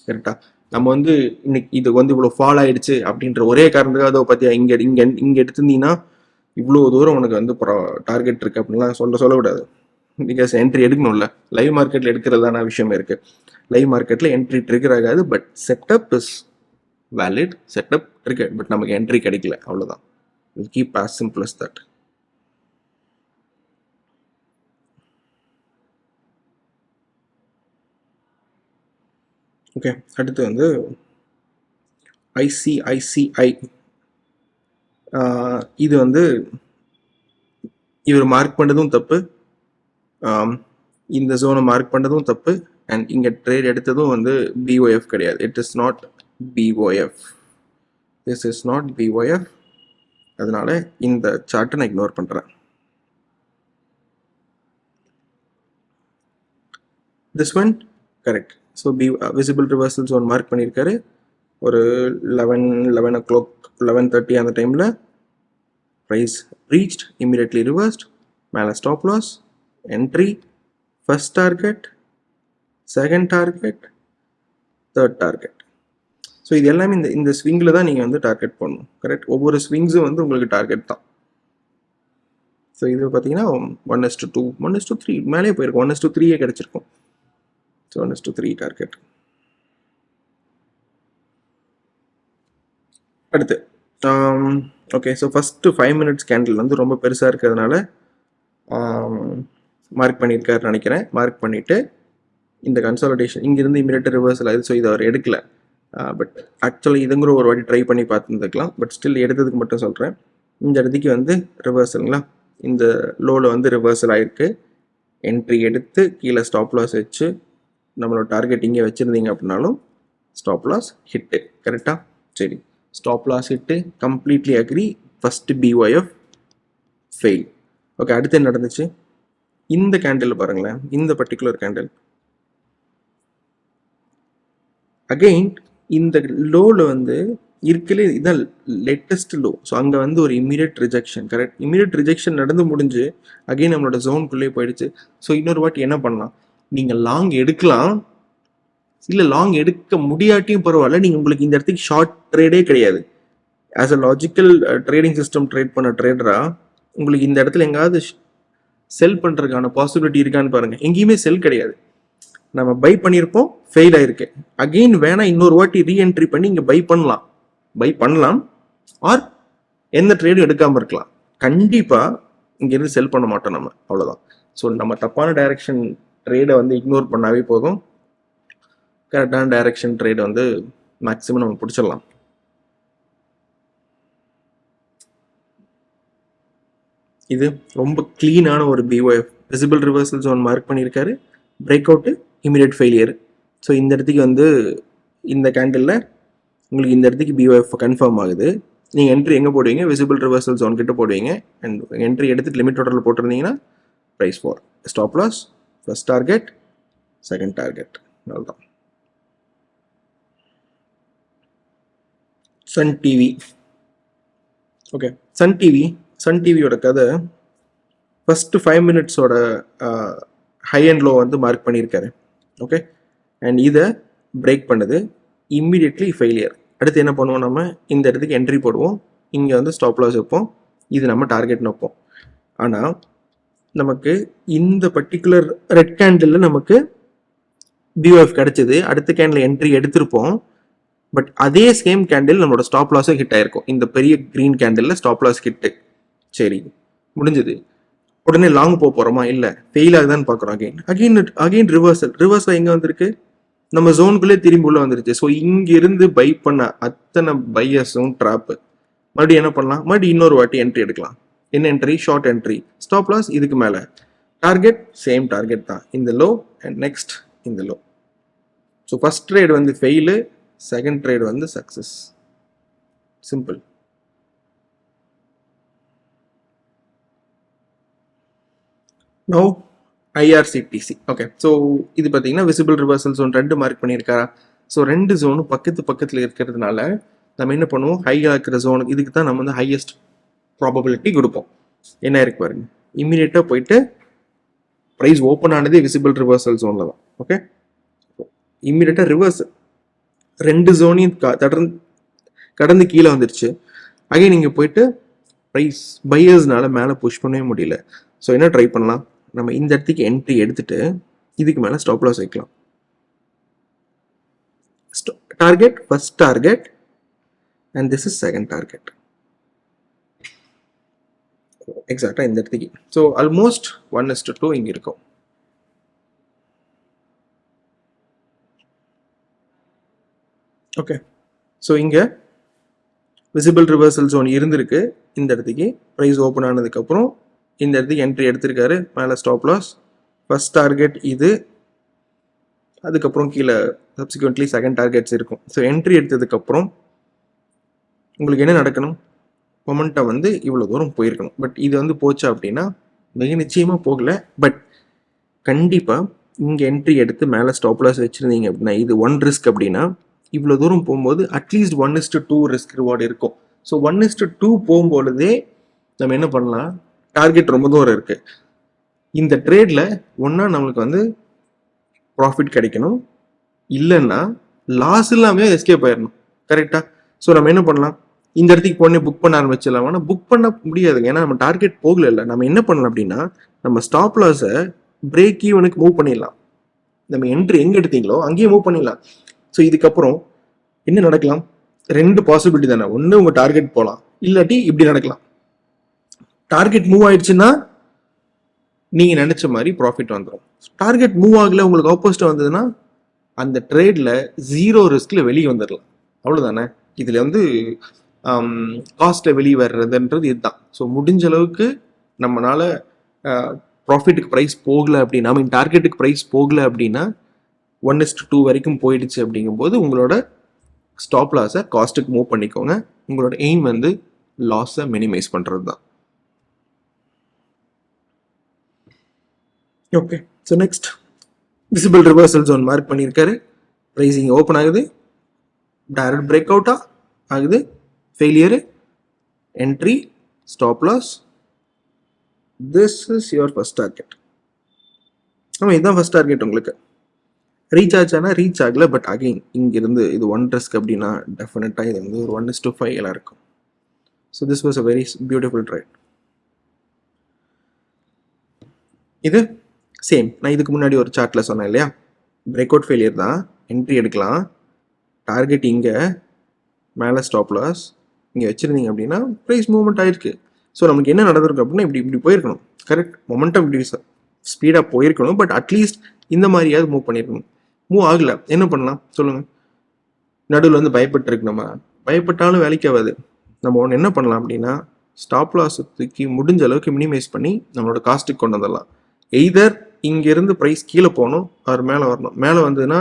கரெக்டாக நம்ம வந்து இன்னைக்கு இது வந்து இவ்வளோ ஃபால் ஆயிடுச்சு அப்படின்ற ஒரே காரணத்துக்காக அதை பற்றியா இங்கே எடுத்திருந்தீங்கன்னா இவ்வளோ தூரம் உனக்கு வந்து டார்கெட் இருக்குது அப்படின்லாம் சொல்லக்கூடாது. பிகாஸ் என்ட்ரி எடுக்கணும்ல, லைவ் மார்க்கெட்டில் எடுக்கிறதான விஷயமே இருக்குது. லைவ் மார்க்கெட்டில் என்ட்ரி ட்ரிகர் ஆகாது, but setup is valid, setup trigger, but நமக்கு என்ட்ரி கிடைக்கல, அவ்வளோதான். Will keep as simple as that. Okay, அடுத்து வந்து ICICI. இது வந்து இவர் மார்க் பண்ணதும் தப்பு, இந்த ஜோனை மார்க் பண்ணதும் தப்பு, அண்ட் இங்கே ட்ரேட் எடுத்ததும் வந்து BOF கிடையாது. It is not BOF. This is not BOF. அதனால இந்த சார்ட்டை நான் இக்னோர் பண்ணுறேன். This one correct. So visible reversal zone mark பண்ணியிருக்காரு ஒரு 11 o'clock 11:30 அந்த டைமில். ப்ரைஸ் ரீச்ட், இமீடியட்லி ரிவர்ஸ்ட், மேலே stop loss, entry, first target, second target, third target. So இது எல்லாமே இந்த ஸ்விங்கில் தான் நீங்கள் வந்து டார்கெட் பண்ணணும். கரெக்ட், ஒவ்வொரு ஸ்விங்ஸும் வந்து உங்களுக்கு டார்கெட் தான். ஸோ இது பார்த்தீங்கன்னா 1:2 1:3 மேலே போயிருக்கும், 1:3 கிடச்சிருக்கும். So 1:3 target. அடுத்து okay, so first 5 minutes candle வந்து ரொம்ப பெருசாக இருக்கிறதுனால மார்க் பண்ணியிருக்காருன்னு நினைக்கிறேன். மார்க் பண்ணிவிட்டு இந்த கன்சாலிடேஷன் இங்கிருந்து இமீடியட் ரிவர்சல் ஆகுது. ஸோ இதை அவர் எடுக்கல. பட் ஆக்சுவலி இதுங்கிற ஒரு வாட்டி ட்ரை பண்ணி பார்த்துருந்துக்கலாம். பட் ஸ்டில் எடுத்ததுக்கு மட்டும் சொல்கிறேன். இந்த இடத்துக்கு வந்து ரிவர்சலுங்களா, இந்த லோவில் வந்து ரிவர்சல் ஆகிருக்கு. என்ட்ரி எடுத்து கீழே ஸ்டாப் லாஸ் வச்சு நம்மளோட டார்கெட் இங்கே வச்சுருந்தீங்க அப்படின்னாலும் ஸ்டாப் லாஸ் ஹிட்டு. கரெக்டாக? சரி, stop loss hit, completely agree. First BYF fail. Okay, அடுத்து என்ன நடந்துச்சு? இந்த கேண்டில் பாருங்களேன், இந்த பர்டிகுலர் கேண்டில் அகெயின் இந்த லோவில் வந்து இருக்கலே இதான் லேட்டஸ்ட் லோ. ஸோ அங்கே வந்து ஒரு immediate rejection. Correct, immediate rejection நடந்து முடிஞ்சு அகெயின் நம்மளோட ஜோனுக்குள்ளே போயிடுச்சு. ஸோ இன்னொரு வாட்டி என்ன பண்ணலாம், நீங்கள் லாங் எடுக்கலாம், இல்லை லாங் எடுக்க முடியாட்டியும் பரவாயில்ல, நீங்கள் உங்களுக்கு இந்த இடத்துக்கு ஷார்ட் ட்ரேடே கிடையாது. As a logical trading system trade பண்ண ட்ரேடராக உங்களுக்கு இந்த இடத்துல எங்காவது செல் பண்ணுறதுக்கான பாசிபிலிட்டி இருக்கான்னு பாருங்கள். எங்கேயுமே செல் கிடையாது. நம்ம பை பண்ணியிருப்போம், ஃபெயில் ஆயிருக்கு. அகெயின் வேணா இன்னொரு வாட்டி ரீஎன்ட்ரி பண்ணி இங்கே பை பண்ணலாம் ஆர் எந்த ட்ரேடும் எடுக்காமல் இருக்கலாம். கண்டிப்பாக இங்கேருந்து செல் பண்ண மாட்டோம் நம்ம, அவ்வளோதான். ஸோ நம்ம தப்பான டைரக்ஷன் ட்ரேடை வந்து இக்னோர் பண்ணாவே போதும். கரெக்டான டைரக்ஷன் ட்ரேடை வந்து மேக்ஸிமம் நம்ம பிடிச்சிடலாம். இது ரொம்ப க்ளீனான ஒரு POF. Visible reversal zone mark பண்ணியிருக்காரு, break out, immediate failure. So இந்த இடத்துக்கு வந்து இந்த கேண்டிலில் உங்களுக்கு இந்த இடத்துக்கு பிஓஎஃப் கன்ஃபார்ம் ஆகுது. நீங்கள் என்ட்ரி எங்கே போடுவீங்க? விசிபிள் ரிவர்சல் ஜோன் கிட்ட போடுவீங்க. அண்ட் என்ட்ரி எடுத்துட்டு லிமிட் ஆர்டரில் போட்டிருந்தீங்கன்னா price for stop loss, first target, second target. அவ்வளோதான். Sun TV. ஓகே, சன் டிவியோட கதை ஃபஸ்ட்டு 5 மினிட்ஸோட ஹை அண்ட் லோ வந்து மார்க் பண்ணியிருக்காரு. ஓகே, அண்ட் இதை பிரேக் பண்ணுது, இம்மிடியட்லி ஃபெயிலியர். அடுத்து என்ன பண்ணுவோம், நம்ம இந்த இடத்துக்கு என்ட்ரி போடுவோம், இங்கே வந்து ஸ்டாப் லாஸ் வைப்போம், இது நம்ம டார்கெட் வைப்போம். ஆனால் நமக்கு இந்த பர்டிகுலர் ரெட் கேண்டில் நமக்கு பிஓஎஃப் கிடச்சிது. அடுத்த கேண்டில் என்ட்ரி எடுத்திருப்போம், பட் அதே சேம் கேண்டில் நம்மளோட ஸ்டாப் லாஸும் ஹிட் ஆயிருக்கும். இந்த பெரிய green candle stop loss hit. சரி, முடிஞ்சது. உடனே லாங் போகிறோமா? இல்லை, ஃபெயில் ஆகுதான்னு பார்க்குறோம். அகெயின் ரிவர்சல் எங்கே வந்திருக்கு? நம்ம ஜோனுக்குள்ளே திரும்பி உள்ள வந்துருச்சு. ஸோ இங்கிருந்து பை பண்ண அத்தனை பையர்ஸும் ட்ராப்பு. மறுபடியும் என்ன பண்ணலாம்? மறுபடியும் இன்னொரு வாட்டி என்ட்ரி எடுக்கலாம். என்ன entry? Short entry. Stop loss இதுக்கு மேலே, டார்கெட் சேம் டார்கெட் தான், இந்த லோ அண்ட் நெக்ஸ்ட் இந்த லோ. ஸோ ஃபர்ஸ்ட் ட்ரேட் வந்து ஃபெயிலு, செகண்ட் ட்ரேட் வந்து success. Simple. No IRCTC. Okay, so இது பார்த்தீங்கன்னா விசிபிள் ரிவர்சல் ஜோன் 2 மார்க் பண்ணியிருக்காரா? ஸோ 2 ஜோனும் பக்கத்தில் இருக்கிறதுனால நம்ம என்ன பண்ணுவோம், ஹையாக இருக்கிற ஜோனுக்கு இதுக்கு தான் நம்ம வந்து ஹையஸ்ட் ப்ராபபிலிட்டி கொடுப்போம். என்ன இருக்கு பாருங்க, இம்மீடியட்டாக போயிட்டு ப்ரைஸ் ஓப்பன் ஆனதே விசிபிள் ரிவர்சல் ஜோனில் தான். ஓகே, இம்மீடியட்டாக ரிவர்சல் 2 ஜோனையும் கடந்து கீழே வந்துருச்சு. அகைன் நீங்கள் போயிட்டு ப்ரைஸ் பையர்ஸ்னால மேலே புஷ் பண்ணவே முடியல. ஸோ என்ன ட்ரை பண்ணலாம், நம்ம இந்த இடத்துக்கு என்ட்ரி எடுத்துட்டு இதுக்கு மேலே ஸ்டாப் லாஸ் வைக்கலாம். Target first target and this is second target. எக்ஸாக்டாக இந்த இடத்துக்கு. ஸோ ஆல்மோஸ்ட் 1:2 இங்கே இருக்கும். ஓகே, ஸோ இங்கே விசிபிள் ரிவர்சல் ஜோன் இருந்திருக்கு. இந்த இடத்துக்கு ப்ரைஸ் ஓப்பன் ஆனதுக்கப்புறம் இந்த இடத்துக்கு என்ட்ரி எடுத்திருக்காரு, மேலே ஸ்டாப் லாஸ், ஃபர்ஸ்ட் டார்கெட் இது, அதுக்கப்புறம் கீழே சப்சிக்வெண்ட்லி செகண்ட் டார்கெட்ஸ் இருக்கும். ஸோ என்ட்ரி எடுத்ததுக்கப்புறம் உங்களுக்கு என்ன நடக்கணும், மொமெண்டம் வந்து இவ்வளோ தூரம் போயிருக்கணும். பட் இது வந்து போச்சு அப்படின்னா மிக நிச்சயமாக போகலை. பட் கண்டிப்பாக இங்கே என்ட்ரி எடுத்து மேலே ஸ்டாப் லாஸ் வச்சுருந்தீங்க அப்படின்னா, இது 1 ரிஸ்க் அப்படின்னா இவ்வளோ தூரம் போகும்போது அட்லீஸ்ட் 1:2 ரிஸ்க் ரிவார்டு இருக்கும். ஸோ 1:2 போகும்பொழுதே நம்ம என்ன பண்ணலாம், டார்கெட் ரொம்ப தூரம் இருக்குது. இந்த ட்ரேடில் ஒன்றா நம்மளுக்கு வந்து ப்ராஃபிட் கிடைக்கணும், இல்லைன்னா லாஸ் இல்லாமல் எஸ்கேப் ஆயிடணும். கரெக்டாக? ஸோ நம்ம என்ன பண்ணலாம், இந்த இடத்துக்கு போனே புக் பண்ண ஆரம்பிச்சிடலாம். ஆனால் புக் பண்ண முடியாதுங்க, ஏன்னா நம்ம டார்கெட் போகல. இல்லை, நம்ம என்ன பண்ணலாம் அப்படின்னா, நம்ம ஸ்டாப் லாஸை பிரேக் ஈவனுக்கு மூவ் பண்ணிடலாம். நம்ம என்ட்ரி எங்கே எடுத்தீங்களோ அங்கேயே மூவ் பண்ணிடலாம். ஸோ இதுக்கப்புறம் என்ன நடக்கலாம், 2 பாசிபிலிட்டி தானே. ஒன்று உங்கள் டார்கெட் போகலாம், இல்லாட்டி இப்படி நடக்கலாம். டார்கெட் மூவ் ஆயிடுச்சுன்னா நீங்கள் நினச்ச மாதிரி ப்ராஃபிட் வந்துடும். டார்கெட் மூவ் ஆகல, உங்களுக்கு ஆப்போசிட்டாக வந்ததுன்னா அந்த ட்ரேடில் 0 ரிஸ்கில் வெளியே வந்துடலாம். அவ்வளோதானே. இதில் வந்து காஸ்ட்டில் வெளியே வர்றதுன்றது இதுதான். ஸோ முடிஞ்ச அளவுக்கு நம்மளால் ப்ராஃபிட்டுக்கு ப்ரைஸ் போகலை அப்படின்னா, மீன் டார்கெட்டுக்கு ப்ரைஸ் போகலை அப்படின்னா 1:2 வரைக்கும் போயிடுச்சு அப்படிங்கும்போது உங்களோட ஸ்டாப் லாஸை காஸ்ட்டுக்கு மூவ் பண்ணிக்கோங்க. உங்களோட எய்ம் வந்து லாஸை மினிமைஸ் பண்ணுறது தான். Okay, so next visible reversal zone mark பண்ணியிருக்காரு. ப்ரைஸிங் ஓப்பன் ஆகுது, டைரக்ட் பிரேக் அவுட்டா ஆகுது, failure, entry, stop loss. This is your first target. ஆமாம், இதுதான் ஃபர்ஸ்ட் டார்கெட். உங்களுக்கு ரீச் ஆச்சானா ரீச் ஆகலை, பட் அகெயின் இங்கிருந்து இது 1 ரிஸ்க் அப்படின்னா டெஃபினட்டாக இது வந்து ஒரு 1:5 எல்லாம் இருக்கும். So this was a very beautiful trade. இது சேம், நான் இதுக்கு முன்னாடி ஒரு சார்ட்டில் சொன்னேன் இல்லையா, பிரேக் அவுட் ஃபெயிலியர் தான், என்ட்ரி எடுக்கலாம், டார்கெட் இங்கே, மேலே ஸ்டாப் லாஸ் இங்கே வச்சுருந்தீங்க அப்படின்னா ப்ரைஸ் மூவ்மெண்ட் ஆகிருக்கு. ஸோ நமக்கு என்ன நடந்திருக்கு அப்படின்னா இப்படி இப்படி போயிருக்கணும். கரெக்ட், மொமெண்டம் இப்படி ஸ்பீடாக போயிருக்கணும், பட் அட்லீஸ்ட் இந்த மாதிரியாவது மூவ் பண்ணியிருக்கணும். மூவ் ஆகலை, என்ன பண்ணலாம் சொல்லுங்கள். நடுவில் வந்து பயப்பட்டுருக்கு. நம்ம பயப்பட்டாலும் வேலைக்கு ஆகாது. நம்ம ஒன்று என்ன பண்ணலாம் அப்படின்னா, ஸ்டாப் லாஸ் தூக்கி முடிஞ்ச அளவுக்கு மினிமைஸ் பண்ணி நம்மளோட காஸ்ட்டுக்கு கொண்டு வந்துடலாம். எய்தர் இங்கேருந்து ப்ரைஸ் கீழே போகணும், அவர் மேலே வரணும். மேலே வந்ததுன்னா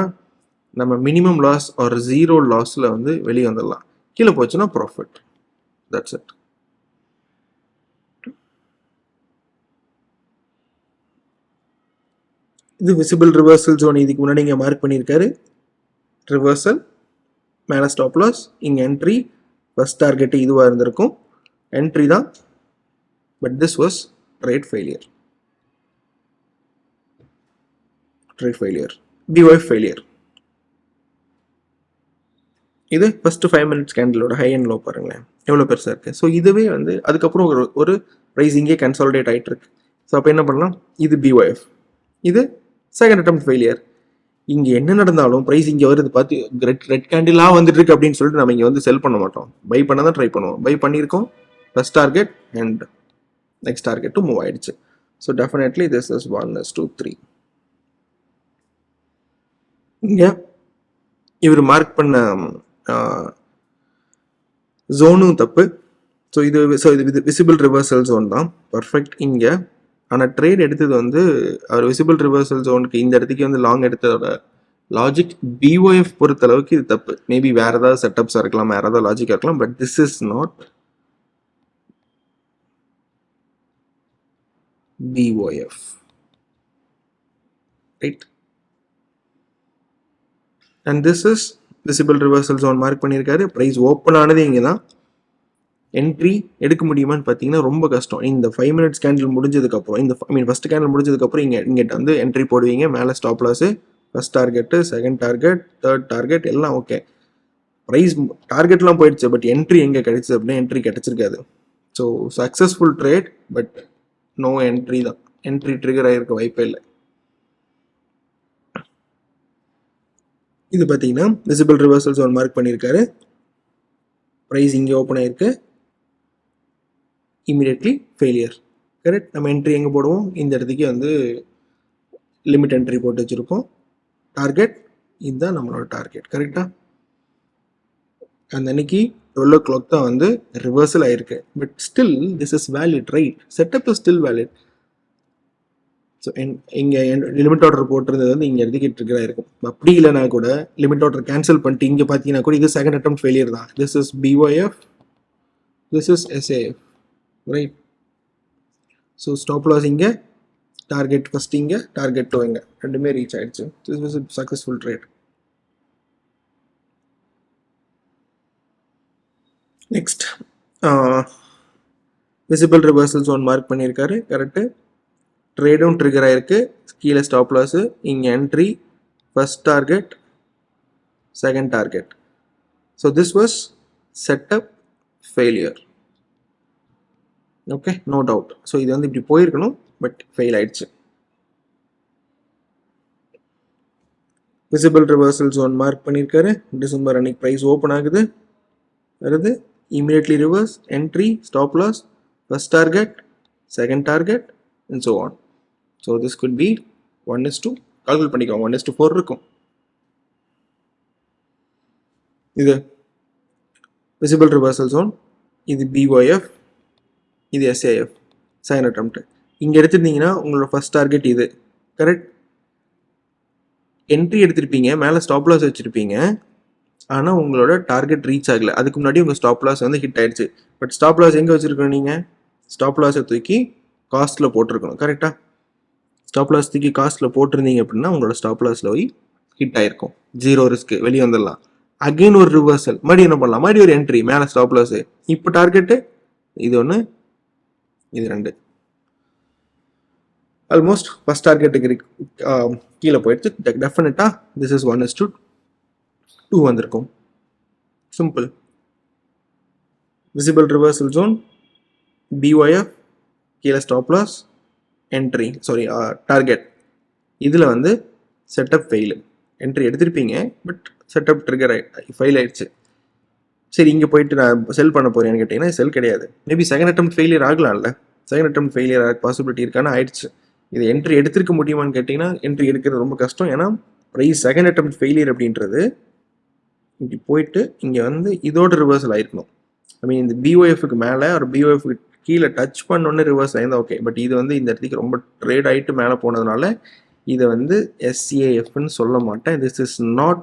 நம்ம மினிமம் லாஸ் ஒரு 0 லாஸில் வந்து வெளியே வந்துடலாம். கீழே போச்சுன்னா ப்ராஃபிட். That's it. இது விசிபிள் ரிவர்சல் ஜோன். இதுக்கு முன்னாடி இங்கே மார்க் பண்ணியிருக்காரு. ரிவர்சல், மேலே ஸ்டாப் லாஸ், இங்கே என்ட்ரி, ஃபர்ஸ்ட் டார்கெட்டு இதுவாக இருந்திருக்கும், என்ட்ரி தான், but this was trade failure. Trade failure, BYF failure. இது ஃபஸ்ட்டு 5 மினிட்ஸ் கேண்டிலோட ஹை அண்ட் லோ பாருங்களேன் எவ்வளோ பெருசாக இருக்குது. ஸோ இதுவே வந்து அதுக்கப்புறம் ஒரு ப்ரைஸ் இங்கே கன்சாலிடேட் ஆகிட்டு இருக்கு. ஸோ அப்போ என்ன பண்ணலாம், இது BYF, இது செகண்ட் அட்டெம்ப்ட் ஃபெயிலியர். இங்கே என்ன நடந்தாலும் ப்ரைஸ் இங்கே வருது பார்த்து ரெட் கேண்டிலாக வந்துட்டு இருக்கு அப்படின்னு சொல்லிட்டு நம்ம இங்கே வந்து செல் பண்ண மாட்டோம், பை பண்ண தான் ட்ரை பண்ணுவோம். பை பண்ணியிருக்கோம், ஃபர்ஸ்ட் டார்கெட் அண்ட் நெக்ஸ்ட் டார்கெட்டும் மூவ் ஆயிடுச்சு. So definitely this is 1:3. இங்கே இவர் மார்க் பண்ண ஜோனும் தப்பு. ஸோ இது விசிபிள் ரிவர்சல் ஜோன் தான், பர்ஃபெக்ட் இங்கே. ஆனால் ட்ரேட் எடுத்தது வந்து அவர் விசிபிள் ரிவர்சல் ஜோனுக்கு இந்த இடத்துக்கு வந்து லாங் எடுத்ததோட லாஜிக் BYF பொறுத்த அளவுக்கு இது தப்பு. மேபி வேறு ஏதாவது செட்டப்ஸாக இருக்கலாம், வேறு ஏதாவது லாஜிக்காக இருக்கலாம், but this is not BYF, right. And this is visible reversal zone mark பண்ணியிருக்காரு. ப்ரைஸ் ஓப்பன் ஆனது இங்கே தான். என்ட்ரி எடுக்க முடியுமான்னு பார்த்தீங்கன்னா ரொம்ப கஷ்டம். இந்த 5 மினிட்ஸ் கேண்டில் முடிஞ்சதுக்கப்புறம், இந்த ஃபஸ்ட் கேண்டில் முடிஞ்சதுக்கப்புறம் இங்கே வந்து என்ட்ரி போடுவீங்க. மேலே stop loss, first target, second target, third target எல்லாம் ஓகே. ப்ரைஸ் டார்கெட்லாம் போயிடுச்சு, பட் என்ட்ரி எங்கே கிடைச்சிது அப்படின்னா என்ட்ரி கிடச்சிருக்காது. So successful trade, but no entry தான். என்ட்ரி ட்ரிகர் ஆகிருக்க வாய்ப்பே இல்லை. இது பார்த்தீங்கன்னா விசிபிள் ரிவர்சல் ஜோன் மார்க் பண்ணியிருக்காரு. ப்ரைஸ் இங்கே ஓப்பன் ஆகிருக்கு, இமீடியட்லி ஃபெயிலியர். கரெக்ட். நம்ம என்ட்ரி எங்கே போடுவோம், இந்த இடத்துக்கு வந்து லிமிட் என்ட்ரி போட்டு வச்சுருக்கோம். டார்கெட் இதுதான் நம்மளோட டார்கெட். கரெக்டாக அந்த அன்னைக்கு 12 o'clock தான் வந்து ரிவர்சல் ஆகிருக்கு, but still this is valid, right. Setup is still valid. So இங்கே லிமிட் ஆர்டர் போட்டிருந்தது வந்து இங்கே எடுத்துக்கிட்டு இருக்கிறா இருக்கும். அப்படி இல்லைனா கூட லிமிட் ஆர்டர் கேன்சல் பண்ணிட்டு இங்கே பார்த்தீங்கன்னா கூட இது செகண்ட் அட்டெம்ப்ட் ஃபெயிலியர் தான். This is BYF, this is SAF, right. So stop loss இங்கே, டார்கெட் ஃபஸ்ட் இங்கே, டார்கெட் 2 இங்கே, ரெண்டுமே ரீச் ஆகிடுச்சு. This was a successful trade. Next visible reversal zone mark பண்ணியிருக்காரு. கரெக்டு. ட்ரேடும் ட்ரிகர் ஆகிருக்கு. கீழே ஸ்டாப் லாஸு, இங்கே entry, first target, second target. So this was setup failure. Okay, no doubt. So இது வந்து இப்படி போயிருக்கணும், பட் ஃபெயில் ஆயிடுச்சு. விசிபிள் ரிவர்சல் ஜோன் மார்க் பண்ணியிருக்காரு. டிசம்பர் அன்னைக்கு ப்ரைஸ் ஓப்பன் ஆகுது, வருது, immediately reverse, entry, stop loss, first target, second target, and so on. So this could be 1:2 calculate பண்ணிக்கோங்க, 1:4 இருக்கும். இது விசிபிள் ரிவர்சல் ஜோன், இது BYF, இது SAF, செகண்ட் அட்டெம்ப்ட். இங்கே எடுத்துருந்தீங்கன்னா உங்களோட ஃபர்ஸ்ட் டார்கெட் இது, கரெக்ட். என்ட்ரி எடுத்திருப்பீங்க, மேலே ஸ்டாப் லாஸ் வச்சுருப்பீங்க, ஆனால் உங்களோட டார்கெட் ரீச் ஆகலை. அதுக்கு முன்னாடி உங்கள் ஸ்டாப் லாஸ் வந்து ஹிட் ஆயிடுச்சு. பட் ஸ்டாப் லாஸ் எங்கே வச்சுருக்கணும்? நீங்கள் ஸ்டாப் லாஸை தூக்கி காஸ்ட்டில் போட்டிருக்கணும், கரெக்டாக. ஸ்டாப் லாஸ் தூக்கி காஸ்ட்டில் போட்டிருந்தீங்க அப்படின்னா உங்களோட ஸ்டாப் லாஸில் போய் ஹிட் ஆகிருக்கும். 0 ரிஸ்க்கு, வெளியே வந்துடலாம். அகெயின் ஒரு ரிவர்சல், மறுபடியும் என்ன பண்ணலாம், மறுபடியும் ஒரு என்ட்ரி, மேலே ஸ்டாப் லாஸு. இப்போ டார்கெட்டு இது 1, இது 2. ஆல்மோஸ்ட் ஃபஸ்ட் டார்கெட்டுக்கு கீழே போயிடுச்சு. டெஃபினட்டாக திஸ் இஸ் 1:2 வந்திருக்கும். Simple. Visible reversal zone, BYF, கீழே ஸ்டாப் லாஸ், என்ட்ரி, டார்கெட். இதில் வந்து செட்டப் ஃபெயிலு. என்ட்ரி எடுத்திருப்பீங்க, பட் செட்டப் ட்ரிகர் ஃபெயில் ஆயிடுச்சு. சரி, இங்கே போயிட்டு நான் செல் பண்ண போகிறேன்னு கேட்டிங்கன்னா செல் கிடையாது. மேபி செகண்ட் அட்டெம்ப்ட் ஃபெயிலியர் ஆகலாம்ல, செகண்ட் அட்டெம்ப்ட் ஃபெயிலியர் ஆக பாசிபிலிட்டி இருக்கான்னு ஆயிடுச்சு. இது என்ட்ரி எடுத்திருக்க முடியுமான்னு கேட்டிங்கன்னா என்ட்ரி எடுக்கிறது ரொம்ப கஷ்டம். ஏன்னா ப்ரைஸ் செகண்ட் அட்டெம்ப்ட் ஃபெயிலியர் அப்படின்றது இப்படி போயிட்டு இங்கே வந்து இதோட ரிவர்சல் ஆயிருக்கணும். ஐ மீன் இந்த BYFக்கு மேலே ஒரு BYFக்கு கீழே டச் பண்ணோன்னு ரிவர்ஸ் ஆயிருந்தா ஓகே. பட் இது வந்து இந்த இடத்துக்கு ரொம்ப ட்ரேட் ஆகிட்டு மேலே போனதுனால இதை வந்து SAFன்னு சொல்ல மாட்டேன். This is not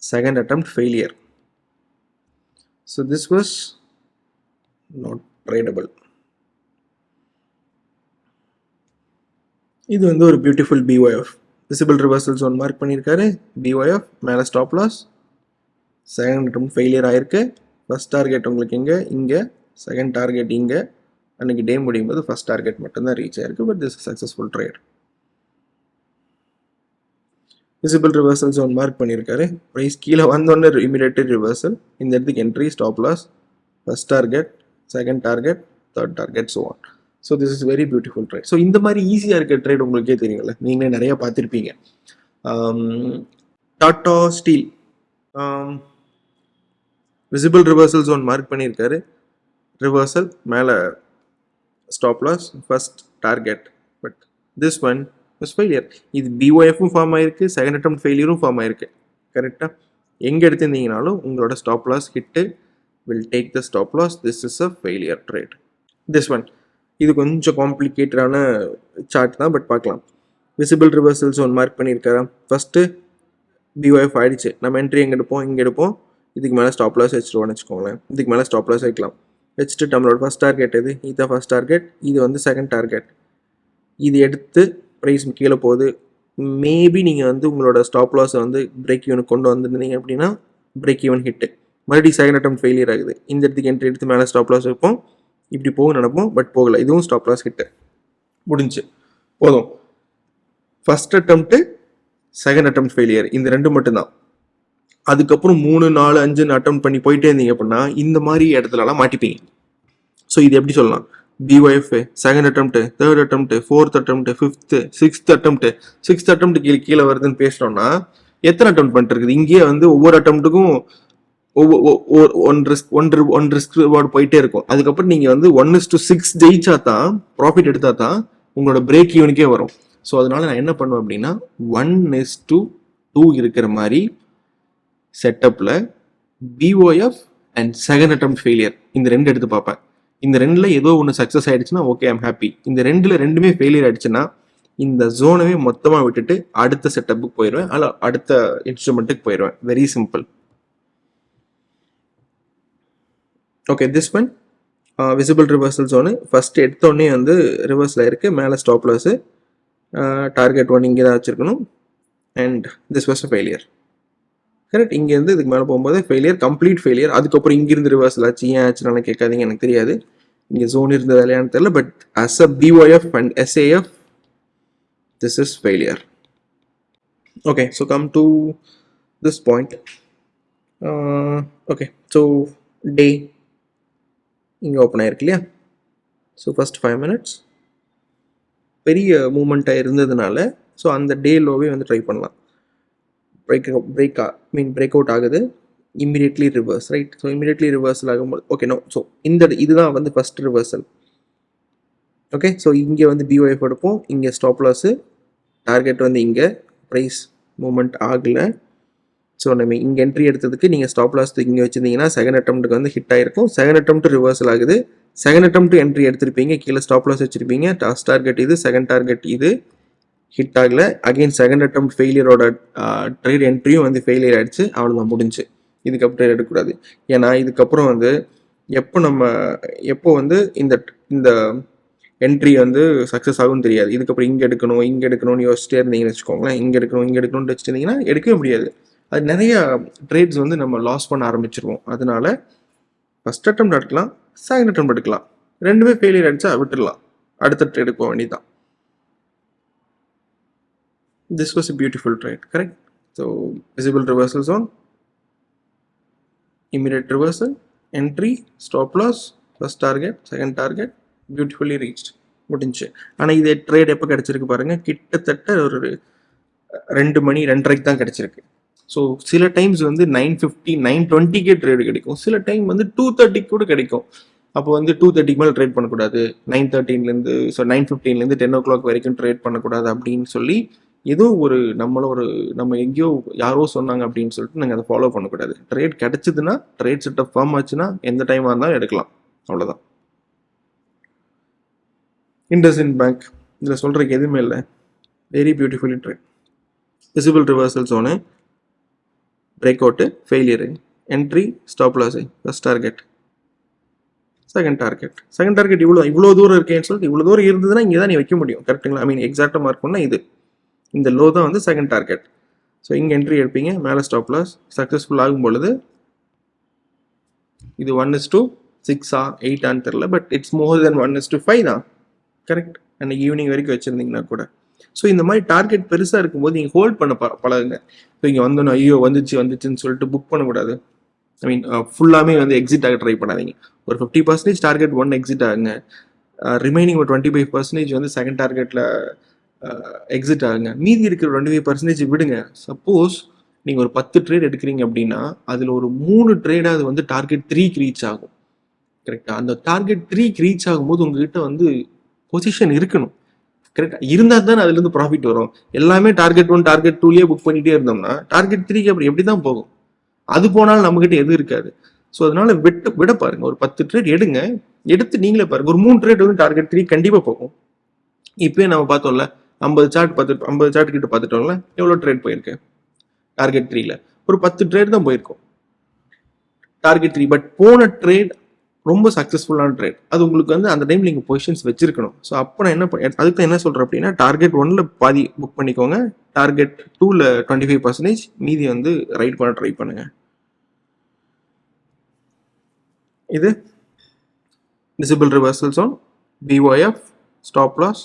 second attempt failure. So this was not tradable. இது வந்து ஒரு beautiful BYF. Visible reversal zone mark பண்ணியிருக்காரு. BYF, மேலே stop loss, second attempt failure ஆயிருக்கு. ஃபஸ்ட் டார்கெட் உங்களுக்கு இங்கே, செகண்ட் டார்கெட் இங்கே. அன்றைக்கி டே முடியும் போது ஃபஸ்ட் டார்கெட் மட்டும்தான் ரீச் ஆயிருக்கு. But this successful trade. Visible reversal zone mark பண்ணியிருக்காரு. ப்ரைஸ் கீழே வந்தோடனே இமிடியேட் ரிவர்சல். இந்த இடத்துக்கு entry, stop loss, first target, second target, third target, so on. So this is very beautiful trade. So இந்த மாதிரி ஈஸியாக இருக்க ட்ரேட் உங்களுக்கே தெரியுங்களே, நீங்களே நிறையா பார்த்துருப்பீங்க. Tata steel visible reversal zone mark பண்ணியிருக்காரு. ரிவர்சல், மேலே stop loss, first target. But this one is failure. இது BYFும் ஃபார்ம் ஆயிருக்கு, செகண்ட் அட்டெம்ப்ட் ஃபெயிலியரும் ஃபார்ம் ஆயிருக்கு, கரெக்டாக. எங்கே எடுத்திருந்தீங்கனாலும் உங்களோட stop loss hit will take the stop loss. This is a failure trade. This one இது கொஞ்சம் காம்ப்ளிகேட்டடான சார்ட் தான், பட் பார்க்கலாம். விசிபிள் ரிவர்சல் ஜோன் மார்க் பண்ணியிருக்காரா. ஃபஸ்ட்டு BYF ஆகிடுச்சு. நம்ம என்ட்ரி எங்கே எடுப்போம், இங்கே எடுப்போம். இதுக்கு மேலே ஸ்டாப் லாஸ் வச்சுருவோம்னு வச்சுக்கோங்களேன். இதுக்கு மேலே ஸ்டாப் லாஸ் வைக்கலாம். வச்சுட்டு நம்மளோட ஃபஸ்ட் டார்கெட் இது, இதுதான் ஃபஸ்ட் டார்கெட், இது வந்து செகண்ட் டார்கெட். இது எடுத்து ப்ரைஸ் கீழே போகுது. மேபி நீங்கள் வந்து உங்களோட ஸ்டாப் லாஸை வந்து பிரேக் ஈவனுக்கு கொண்டு வந்துருந்தீங்க அப்படின்னா பிரேக் ஈவன் ஹிட்டு. மறுபடியும் செகண்ட் அட்டெம்ப்ட் ஃபெயிலியர் ஆகுது. இந்த இடத்துக்கு என்ட்ரி எடுத்து மேலே ஸ்டாப் லாஸ் வைப்போம், இப்படி போக நினைப்போம், பட் போகலை. இதுவும் ஸ்டாப் லாஸ் ஹிட்டு, முடிஞ்சு போதும். First attempt, second attempt failure, இந்த 2 மட்டும்தான். அதுக்கப்புறம் 3, 4, 5 அட்டெம்ப்ட் பண்ணி போயிட்டே இருந்தீங்க அப்படின்னா இந்த மாதிரி இடத்துலலாம் மாட்டிப்பீங்க. ஸோ இது எப்படி சொல்லலாம், BYF second attempt, third attempt, fourth attempt, fifth, sixth attempt கீழே வருதுன்னு பேசினோம்னா எத்தனை அட்டெம்ப்ட் பண்ணிட்டு இருக்குது. இங்கேயே வந்து ஒவ்வொரு அட்டெம்ப்ட்டுக்கும் ஒன் ரிஸ்க் ரிவார்டு போயிட்டே இருக்கும். அதுக்கப்புறம் நீங்கள் வந்து 1:6 ஜெயிச்சா தான், ப்ராஃபிட் எடுத்தா தான் உங்களோட பிரேக் ஈவனுக்கே வரும். ஸோ அதனால நான் என்ன பண்ணுவேன் அப்படின்னா 1:2 இருக்கிற மாதிரி செட்டப்பில் BYF and second attempt failure இந்த 2 எடுத்து பார்ப்பேன். இந்த 2ல் ஏதோ ஒன்று சக்ஸஸ் ஆகிடுச்சுன்னா ஓகே, ஐம் ஹாப்பி. இந்த 2மே ஃபெயிலியர் ஆகிடுச்சுன்னா இந்த ஜோனவே மொத்தமாக விட்டுட்டு அடுத்த செட்டப்புக்கு போயிடுவேன், அல்ல அடுத்த இன்ஸ்ட்ருமெண்ட்டுக்கு போயிடுவேன். Very simple. Okay, this one visible reversal zone. First எடுத்தோடனே வந்து ரிவர்ஸில் இருக்குது. மேலே ஸ்டாப் லாஸு, டார்கெட் 1 இங்கே தான் வச்சுருக்கணும். And this was a failure, correct. இங்கேருந்து இதுக்கு மேலே போகும்போது ஃபெயிலியர், கம்ப்ளீட் ஃபெயிலியர். அதுக்கப்புறம் இங்கேருந்து ரிவர்சல் ஆச்சு. ஏன் ஆச்சுன்னு கேட்காதீங்க, எனக்கு தெரியாது. இங்கே ஜோன் இருந்தது இல்லையான்னு தெரியல. But as a BYF and SAF this is failure. Okay, so come to this point. Okay, so day இங்கே ஓப்பன் ஆயிருக்கு இல்லையா. ஸோ ஃபஸ்ட் 5 minutes பெரிய மூமெண்ட்டாக இருந்ததுனால ஸோ அந்த டே லோவே வந்து ட்ரை பண்ணலாம். பிரேக் அவுட் ஆகுது, immediately reverse, right. So immediately reversal ஆகும்போது ஓகே நோ. ஸோ இதுதான் வந்து ஃபஸ்ட் ரிவர்சல். ஓகே, ஸோ இங்கே வந்து BYF எடுப்போம், இங்கே ஸ்டாப் லாஸு, டார்கெட் வந்து இங்கே ப்ரைஸ் மூமெண்ட் ஆகலை. ஸோ நம்ம இங்கே என்ட்ரி எடுத்ததுக்கு நீங்கள் ஸ்டாப் லாஸ் இங்கே வச்சுருந்தீங்கன்னா செகண்ட் அட்டம்ப்ட்டுக்கு வந்து ஹிட் ஆகிருக்கும். செகண்ட் அட்டம்ப்ட் ரிவர்சல் ஆகுது. செகண்ட் அட்டம்ப்ட் என்ட்ரி எடுத்திருப்பீங்க, கீழே ஸ்டாப் லாஸ் வச்சுருப்பீங்க. டார்கெட் இது, செகண்ட் டார்கெட் இது, ஹிட் ஆகலை. அகெயின் செகண்ட் அட்டம்ப்ட் ஃபெயிலியரோட ட்ரேட் என்ட்ரியும் வந்து ஃபெயிலியர் ஆகிடுச்சு. அவ்வளோதான், முடிஞ்சு. இதுக்கப்புறம் ட்ரேட் எடுக்கக்கூடாது. ஏன்னா இதுக்கப்புறம் வந்து எப்போ வந்து இந்த என்ட்ரி வந்து சக்ஸஸ் ஆகும்னு தெரியாது. இதுக்கப்புறம் இங்கே எடுக்கணும்னு யோசிச்சிட்டே இருந்தீங்கன்னு வச்சுக்கோங்களேன். இங்கே எடுக்கணும்னு வச்சுருந்தீங்கன்னா எடுக்கவே முடியாது. அது நிறைய ட்ரேட்ஸ் வந்து நம்ம லாஸ் பண்ண ஆரம்பிச்சிருவோம். அதனால ஃபஸ்ட் அட்டம்ப்ட் எடுக்கலாம், செகண்ட் அட்டம்ப்ட் எடுக்கலாம். ரெண்டுமே ஃபெயிலியர் ஆகிடுச்சா விட்டுடலாம், அடுத்த ட்ரேடுக்கு போக வேண்டியதான். This was a beautiful trade, correct? So visible reversal zone, immediate reversal, entry, stop loss, first target, second target, beautifully reached. முடிஞ்சு. ஆனால் இது ட்ரேட் எப்போ கிடச்சிருக்கு பாருங்க, கிட்டத்தட்ட ஒரு 2 மணி 2:30 தான் கிடச்சிருக்கு. ஸோ சில டைம்ஸ் வந்து 9:50 9:20 ட்ரேடு கிடைக்கும், சில டைம் வந்து 2:30 கூட கிடைக்கும். அப்போ வந்து 2:30 மேலே ட்ரேட் பண்ணக்கூடாது, 9:13 ஸோ 9:15 10 o'clock வரைக்கும் ட்ரேட் பண்ணக்கூடாது அப்படின்னு சொல்லி ஏதோ நம்ம எங்கேயோ யாரோ சொன்னாங்க அப்படின்னு சொல்லிட்டு நாங்கள் அதை ஃபாலோ பண்ணக்கூடாது. ட்ரேட் கிடைச்சதுன்னா, ட்ரேட் செட்டப் ஃபார்ம் ஆச்சுன்னா எந்த டைமாக இருந்தாலும் எடுக்கலாம், அவ்வளோதான். இண்டஸ்இண்ட் பேங்க் இதில் சொல்கிறதுக்கு எதுவுமே இல்லை, very beautifully trade. Visible reversal zone, break out, failure, entry, stop loss, first target, second target இவ்வளோ தூரம் இருக்கேன்னு சொல்லிட்டு இவ்வளோ தூரம் இருந்ததுன்னா இங்கே தான் நீ வைக்க முடியும், கரெக்டுங்களா? ஐ மீன் எக்ஸாக்டாக மார்க் பண்ணால் இது இந்த லோ தான் வந்து செகண்ட் டார்கெட். ஸோ இங்கே என்ட்ரி எடுப்பீங்க, மேலே ஸ்டாப் லாஸ். சக்ஸஸ்ஃபுல் ஆகும் பொழுது இது 1:6 8 தெரில, பட் இட்ஸ் மோர் தென் 1:5 தான், கரெக்ட்? அன்னைக்கு ஈவினிங் வரைக்கும் வச்சுருந்தீங்கன்னா கூட. ஸோ இந்த மாதிரி டார்கெட் பெருசாக இருக்கும்போது நீங்கள் ஹோல்ட் பண்ண பழகுங்க. ஸோ இங்கே வந்தோன்னா ஐயோ வந்துச்சுன்னு சொல்லிட்டு புக் பண்ணக்கூடாது. ஐ மீன் ஃபுல்லாமே வந்து எக்ஸிட் ஆக ட்ரை பண்ணாதீங்க. ஒரு 50% டார்கெட் 1 எக்ஸிட் ஆகுங்க, ரிமைனிங் ஒரு 25% வந்து செகண்ட் டார்கெட்டில் எக்ஸிட் ஆகுங்க. மீதி இருக்கிற 25% விடுங்க. சப்போஸ் நீங்கள் ஒரு 10 ட்ரேட் எடுக்கிறீங்க அப்படின்னா அதில் ஒரு 3 ட்ரேடாவது வந்து டார்கெட் 3க்கு ரீச் ஆகும், கரெக்டாக? அந்த டார்கெட் 3க்கு ரீச் ஆகும்போது உங்ககிட்ட வந்து பொசிஷன் இருக்கணும், கரெக்டாக? இருந்தால் தான் அதுலேருந்து ப்ராஃபிட் வரும். எல்லாமே டார்கெட் 1 டார்கெட் 2லேயே புக் பண்ணிகிட்டே இருந்தோம்னா டார்கெட் 3க்கு அப்புறம் எப்படி தான் போகும்? அது போனாலும் நம்மகிட்ட எதுவும் இருக்காது. ஸோ அதனால விட பாருங்க, ஒரு 10 ட்ரேட் எடுத்து நீங்களே பாருங்க, ஒரு 3 ட்ரேட் வந்து டார்கெட் 3 கண்டிப்பாக போகும். இப்போயே நம்ம பார்த்தோம்ல, 50 சார்ட் கிட்ட பார்த்துட்டோம்ல, எவ்வளோ ட்ரேட் போயிருக்கு டார்கெட் 3ல? ஒரு 10 ட்ரேட் தான் போயிருக்கும் டார்கெட் 3. பட் போன ட்ரேட் ரொம்ப சக்ஸஸ்ஃபுல்லான ட்ரேட். அது உங்களுக்கு வந்து அந்த டைம் நீங்கள் பொசிஷன்ஸ் வச்சிருக்கணும். ஸோ அப்போ நான் அதுக்கு என்ன சொல்கிறேன் அப்படின்னா, டார்கெட் 1ல பாதி புக் பண்ணிக்கோங்க, டார்கெட் 2ல 25%, மீதி வந்து ரைட் பண்ண ட்ரை பண்ணுங்க. இது visible reversal zone, BOF, stop loss,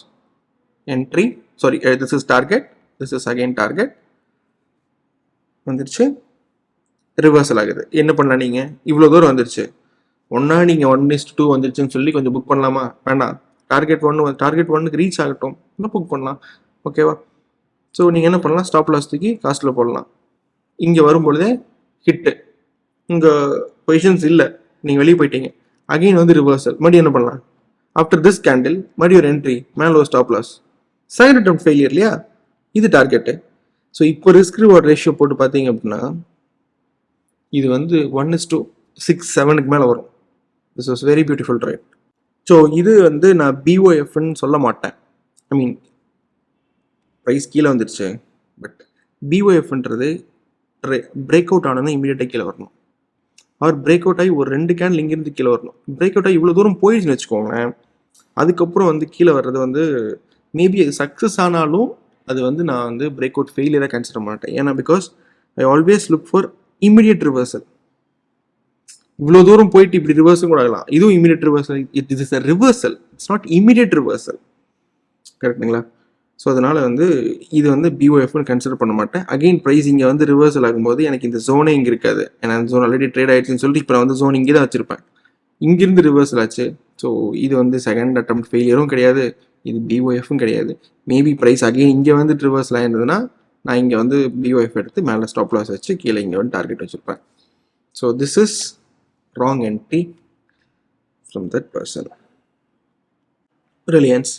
entry, sorry this is target, this is again target வந்துருச்சு, ரிவர்சல் ஆகுது. என்ன பண்ணலாம்? நீங்கள் இவ்வளோ தூரம் வந்துருச்சு, ஒன்றா நீங்கள் 1:2 வந்துருச்சுன்னு சொல்லி கொஞ்சம் புக் பண்ணலாமா? வேண்டாம், டார்கெட் 1க்கு ரீச் ஆகட்டும், இன்னும் புக் பண்ணலாம், ஓகேவா? ஸோ நீங்கள் என்ன பண்ணலாம், ஸ்டாப் லாஸ் தூக்கி காஸ்ட்டில் போடலாம். இங்கே வரும்பொழுதே ஹிட்டு, இங்கே பொசிஷன்ஸ் இல்லை, நீங்கள் வெளியே போயிட்டீங்க, அகைன் வந்து ரிவர்சல், மறுபடியும் என்ன பண்ணலாம்? ஆஃப்டர் திஸ் கேண்டில் மறுபடியும் ஒரு என்ட்ரி, மேலே ஒரு stop loss, second attempt failure இல்லையா? இது டார்கெட்டு. ஸோ இப்போ ரிஸ்க் ரிவார்ட் ரேஷியோ போட்டு பார்த்தீங்க அப்படின்னா இது வந்து 1:6 7க்கு மேலே வரும். This was very beautiful trade. So இது வந்து நான் BOFன்னு சொல்ல மாட்டேன். ஐ மீன் ப்ரைஸ் கீழே வந்துருச்சு, பட் BOFன்றது பிரேக் அவுட் ஆனதுன்னா இமீடியட்டாக கீழே வரணும். அவர் பிரேக் அவுட் ஆகி ஒரு 2 கேண்டில் இங்கேருந்து கீழே வரணும். பிரேக் அவுட் ஆகி இவ்வளோ தூரம் போயிடுச்சுன்னு வச்சுக்கோங்களேன், அதுக்கப்புறம் வந்து கீழே வர்றது வந்து மேபி அது சக்ஸஸ் ஆனாலும் அது வந்து நான் வந்து பிரேக் அவுட் ஃபெயிலியராக கன்சிடர் மாட்டேன். ஏன்னா because I always look for immediate reversal. இவ்வளோ தூரம் போயிட்டு இப்படி ரிவர்ஸும் கூட ஆகலாம், இதுவும் immediate reversal. It is a reversal, it's not immediate reversal, கரெக்டுங்களா? ஸோ அதனால் வந்து இது வந்து BOFன்னு கன்சிடர் பண்ண மாட்டேன். அகெயின் ப்ரைஸ் இங்கே வந்து ரிவர்சல் ஆகும்போது எனக்கு இந்த ஜோனே இங்கே இருக்காது, ஏன்னா அந்த ஜோன் ஆல்ரெடி ட்ரேட் ஆகிடுச்சுன்னு சொல்லிட்டு இப்போ நான் வந்து ஜோன் இங்கே தான் வச்சுருப்பேன். இங்கேருந்து ரிவர்சல் ஆச்சு. ஸோ இது வந்து செகண்ட் அட்டெம்ப்ட் ஃபெயிலியரும் கிடையாது, இது BOFும் கிடையாது. மேபி ப்ரைஸ் அகெயின் இங்கே வந்து ரிவர்சல் ஆயிருந்ததுன்னா நான் இங்கே வந்து BOF எடுத்து மேலே ஸ்டாப் லாஸ் வச்சு கீழே இங்கே வந்து டார்கெட் வச்சுருப்பேன். So this is wrong entry from that person. Reliance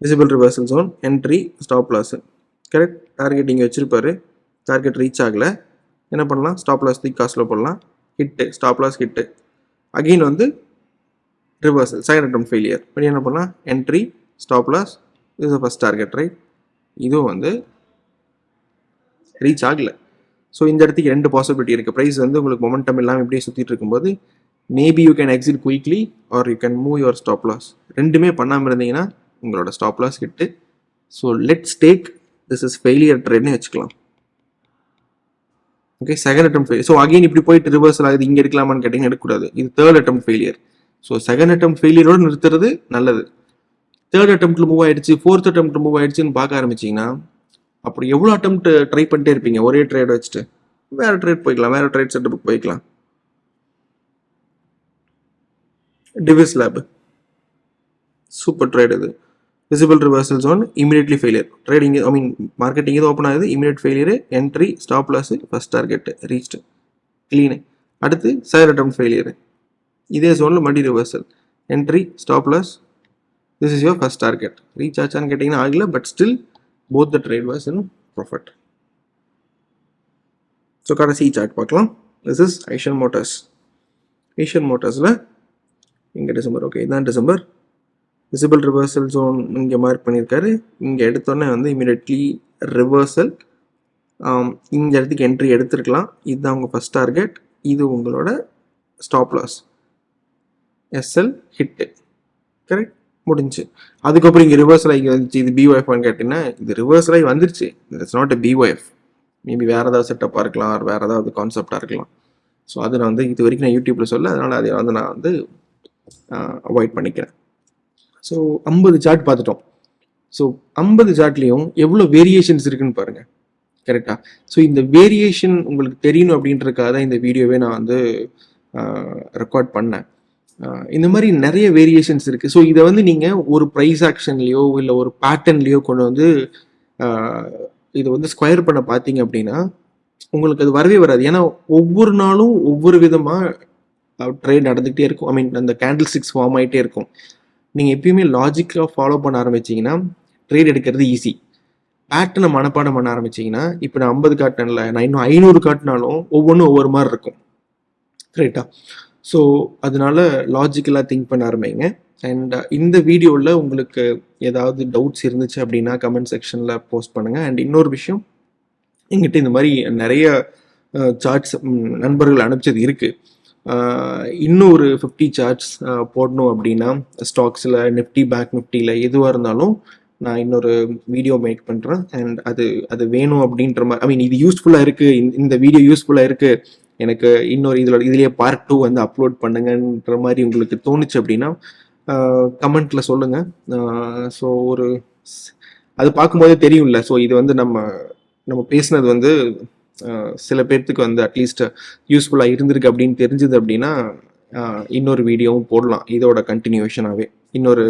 visible reversal zone, entry, stop loss. Correct. Target இங்கே வச்சுருப்பாரு, டார்கெட் ரீச் ஆகலை, என்ன பண்ணலாம், ஸ்டாப் லாஸ் தூக்கி காசில் போடலாம், hit, stop loss hit. Again வந்து ரிவர்சல், செகண்ட் அட்டம் ஃபெயிலியர் பண்ணி என்ன பண்ணலாம், என்ட்ரி, ஸ்டாப் லாஸ், இது ஃபஸ்ட் டார்கெட், ரைட். இதுவும் வந்து ரீச் ஆகலை. ஸோ இந்த இடத்துக்கு 2 பாசிபிலிட்டி இருக்குது. ப்ரைஸ் வந்து உங்களுக்கு மொமெண்டம் இல்லாமல் இப்படியே சுற்றிட்டு இருக்கும்போது maybe you can exit quickly or you can move your stop loss. ரெண்டுமே பண்ணாமல் இருந்தீங்கன்னா உங்களோட stop loss hit. So let's take this is failure ட்ரேட்னு வச்சுக்கலாம். Okay, second attempt failure. So again இப்படி போயிட்டு ரிவர்சல் ஆகுது, இங்கே எடுக்கலாமான்னு கேட்டிங்கன்னா எடுக்கக்கூடாது. இது third attempt failure. So second attempt ஃபெயிலியரோடு நிறுத்துறது நல்லது. தேர்ட் அட்டம்ப்டில் மூவ் ஆயிடுச்சு, ஃபோர்த் அட்டம்ப்ட் மூவ் ஆயிடுச்சுன்னு பார்க்க ஆரம்பிச்சிங்கன்னா அப்புறம் எவ்வளோ அட்டம்ப்ட் ட்ரை பண்ணிட்டே இருப்பீங்க ஒரே ட்ரேட் வச்சுட்டு. வேறு ட்ரேட் போய்க்கலாம், வேறு ட்ரேட் செட்டப்புக்கு போய்க்கலாம். டிவிஸ் லேப் சூப்பர் ட்ரேட் இது. Visible reversal zone, immediately failure. Trading I mean marketing இது ஓப்பன் ஆகுது, immediate failure, entry, stop loss, first target reached, clean. அடுத்து செகண்ட் அட்டம் ஃபெயிலியர், இதே ஜோனில் multi reversal, entry, stop loss, this is your first target. Reach ஆச்சான்னு கேட்டிங்கன்னா ஆகல, but still both the trade was in profit. ஸோ கடைசி chart பார்க்கலாம். This is Asian Motors. Asian மோட்டார்ஸில் இங்கே டிசம்பர், ஓகே இதுதான் டிசம்பர். விசிபிள் ரிவர்சல் ஜோன் இங்கே மார்க் பண்ணியிருக்காரு. இங்கே எடுத்தோடனே வந்து இமீடியட்லி ரிவர்சல், இந்த இடத்துக்கு என்ட்ரி எடுத்துருக்கலாம். இதுதான் உங்கள் ஃபஸ்ட் டார்கெட், இது உங்களோட stop loss, SL hit. Correct, முடிஞ்சு. அதுக்கப்புறம் இங்கே ரிவர்சல் ஆகி வந்துச்சு. இது பிஒஎஃப்னு கேட்டிங்கன்னா இது ரிவர்சல் ஆகி வந்துருச்சு. It's not a BOF. Maybe வேறு ஏதாவது செட்டப்பாக இருக்கலாம், வேறு ஏதாவது கான்செப்டாக இருக்கலாம். ஸோ அது நான் வந்து இது வரைக்கும் நான் யூடியூப்பில் சொல்ல, அதனால் அதை வந்து நான் வந்து அவாய்ட் பண்ணிக்கிறேன். ஸோ 50 சார்ட் பார்த்துட்டோம். ஸோ 50 சார்ட்லேயும் எவ்வளோ வேரியேஷன்ஸ் இருக்குன்னு பாருங்கள். கரெக்டாக. ஸோ இந்த வேரியேஷன் உங்களுக்கு தெரியணும் அப்படின்றதுக்காக தான் இந்த வீடியோவே நான் வந்து ரெக்கார்ட் பண்ணேன். இந்த மாதிரி நிறைய வேரியேஷன்ஸ் இருக்குது. ஸோ இதை வந்து நீங்கள் ஒரு ப்ரைஸ் ஆக்ஷன்லேயோ இல்லை ஒரு பேட்டர்ன்லேயோ கொண்டு வந்து இதை வந்து ஸ்கொயர் பண்ண பார்த்தீங்க அப்படின்னா உங்களுக்கு அது வரவே வராது. ஏன்னா ஒவ்வொரு நாளும் ஒவ்வொரு விதமாக ட்ரேட் நடந்துகிட்டே இருக்கும். ஐ மீன் அந்த கேண்டில் ஸ்டிக்ஸ் ஃபார்ம் ஆகிட்டே இருக்கும். நீங்கள் எப்பயுமே லாஜிக்காக ஃபாலோ பண்ண ஆரம்பிச்சிங்கன்னா ட்ரேட் எடுக்கிறது ஈஸி. பேட்டர்னை மனப்பாடம் பண்ண ஆரம்பிச்சிங்கன்னா, இப்போ நான் 50 காட்டினேன்ல, நான் இன்னும் 500 காட்டினாலும் ஒவ்வொன்றும் ஒவ்வொரு மாதிரி இருக்கும். ரைட்டா? ஸோ அதனால லாஜிக்கலாக திங்க் பண்ண ஆரம்பிங்க. அண்ட் இந்த வீடியோவில் உங்களுக்கு ஏதாவது டவுட்ஸ் இருந்துச்சு அப்படின்னா கமெண்ட் செக்ஷனில் போஸ்ட் பண்ணுங்கள். அண்ட் இன்னொரு விஷயம், எங்கிட்ட இந்த மாதிரி நிறைய சார்ட்ஸ் நண்பர்கள் அனுப்பிச்சது இருக்குது. இன்னும் ஒரு 50 சார்ட்ஸ் போடணும் அப்படின்னா ஸ்டாக்ஸில், நிஃப்டி, பேங்க் நிஃப்டியில் எதுவாக இருந்தாலும் நான் இன்னொரு வீடியோ மேக் பண்ணுறேன். அண்ட் அது வேணும் அப்படின்ற மாதிரி, ஐ மீன் இது யூஸ்ஃபுல்லாக இருக்குது, இந்த வீடியோ யூஸ்ஃபுல்லாக இருக்குது, எனக்கு இன்னொரு இதுலேயே பார்ட் 2 வந்து அப்லோட் பண்ணுங்கன்ற மாதிரி உங்களுக்கு தோணுச்சு அப்படின்னா கமெண்ட்டில் சொல்லுங்கள். ஸோ ஒரு அது பார்க்கும்போதே தெரியும்ல. ஸோ இது வந்து நம்ம பேசுனது வந்து சில பேர்த்துக்கு வந்து அட்லீஸ்ட் யூஸ்ஃபுல்லாக இருந்திருக்கு அப்படின்னு தெரிஞ்சுது அப்படின்னா இன்னொரு வீடியோவும் போடலாம். இதோட கண்டினியூஷனாகவே இன்னொரு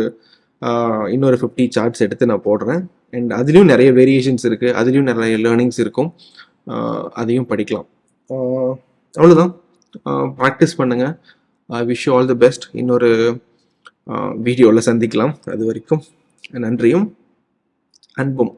50 சார்ட்ஸ் எடுத்து நான் போடுறேன். அண்ட் அதுலேயும் நிறைய வேரியேஷன்ஸ் இருக்குது, அதுலேயும் நிறைய லேர்னிங்ஸ் இருக்கும், அதையும் படிக்கலாம். அவ்வளோதான். ப்ராக்டிஸ் பண்ணுங்கள். Wish you all the best. இன்னொரு வீடியோவில் சந்திக்கலாம். அது வரைக்கும் நன்றியும் அன்பும்.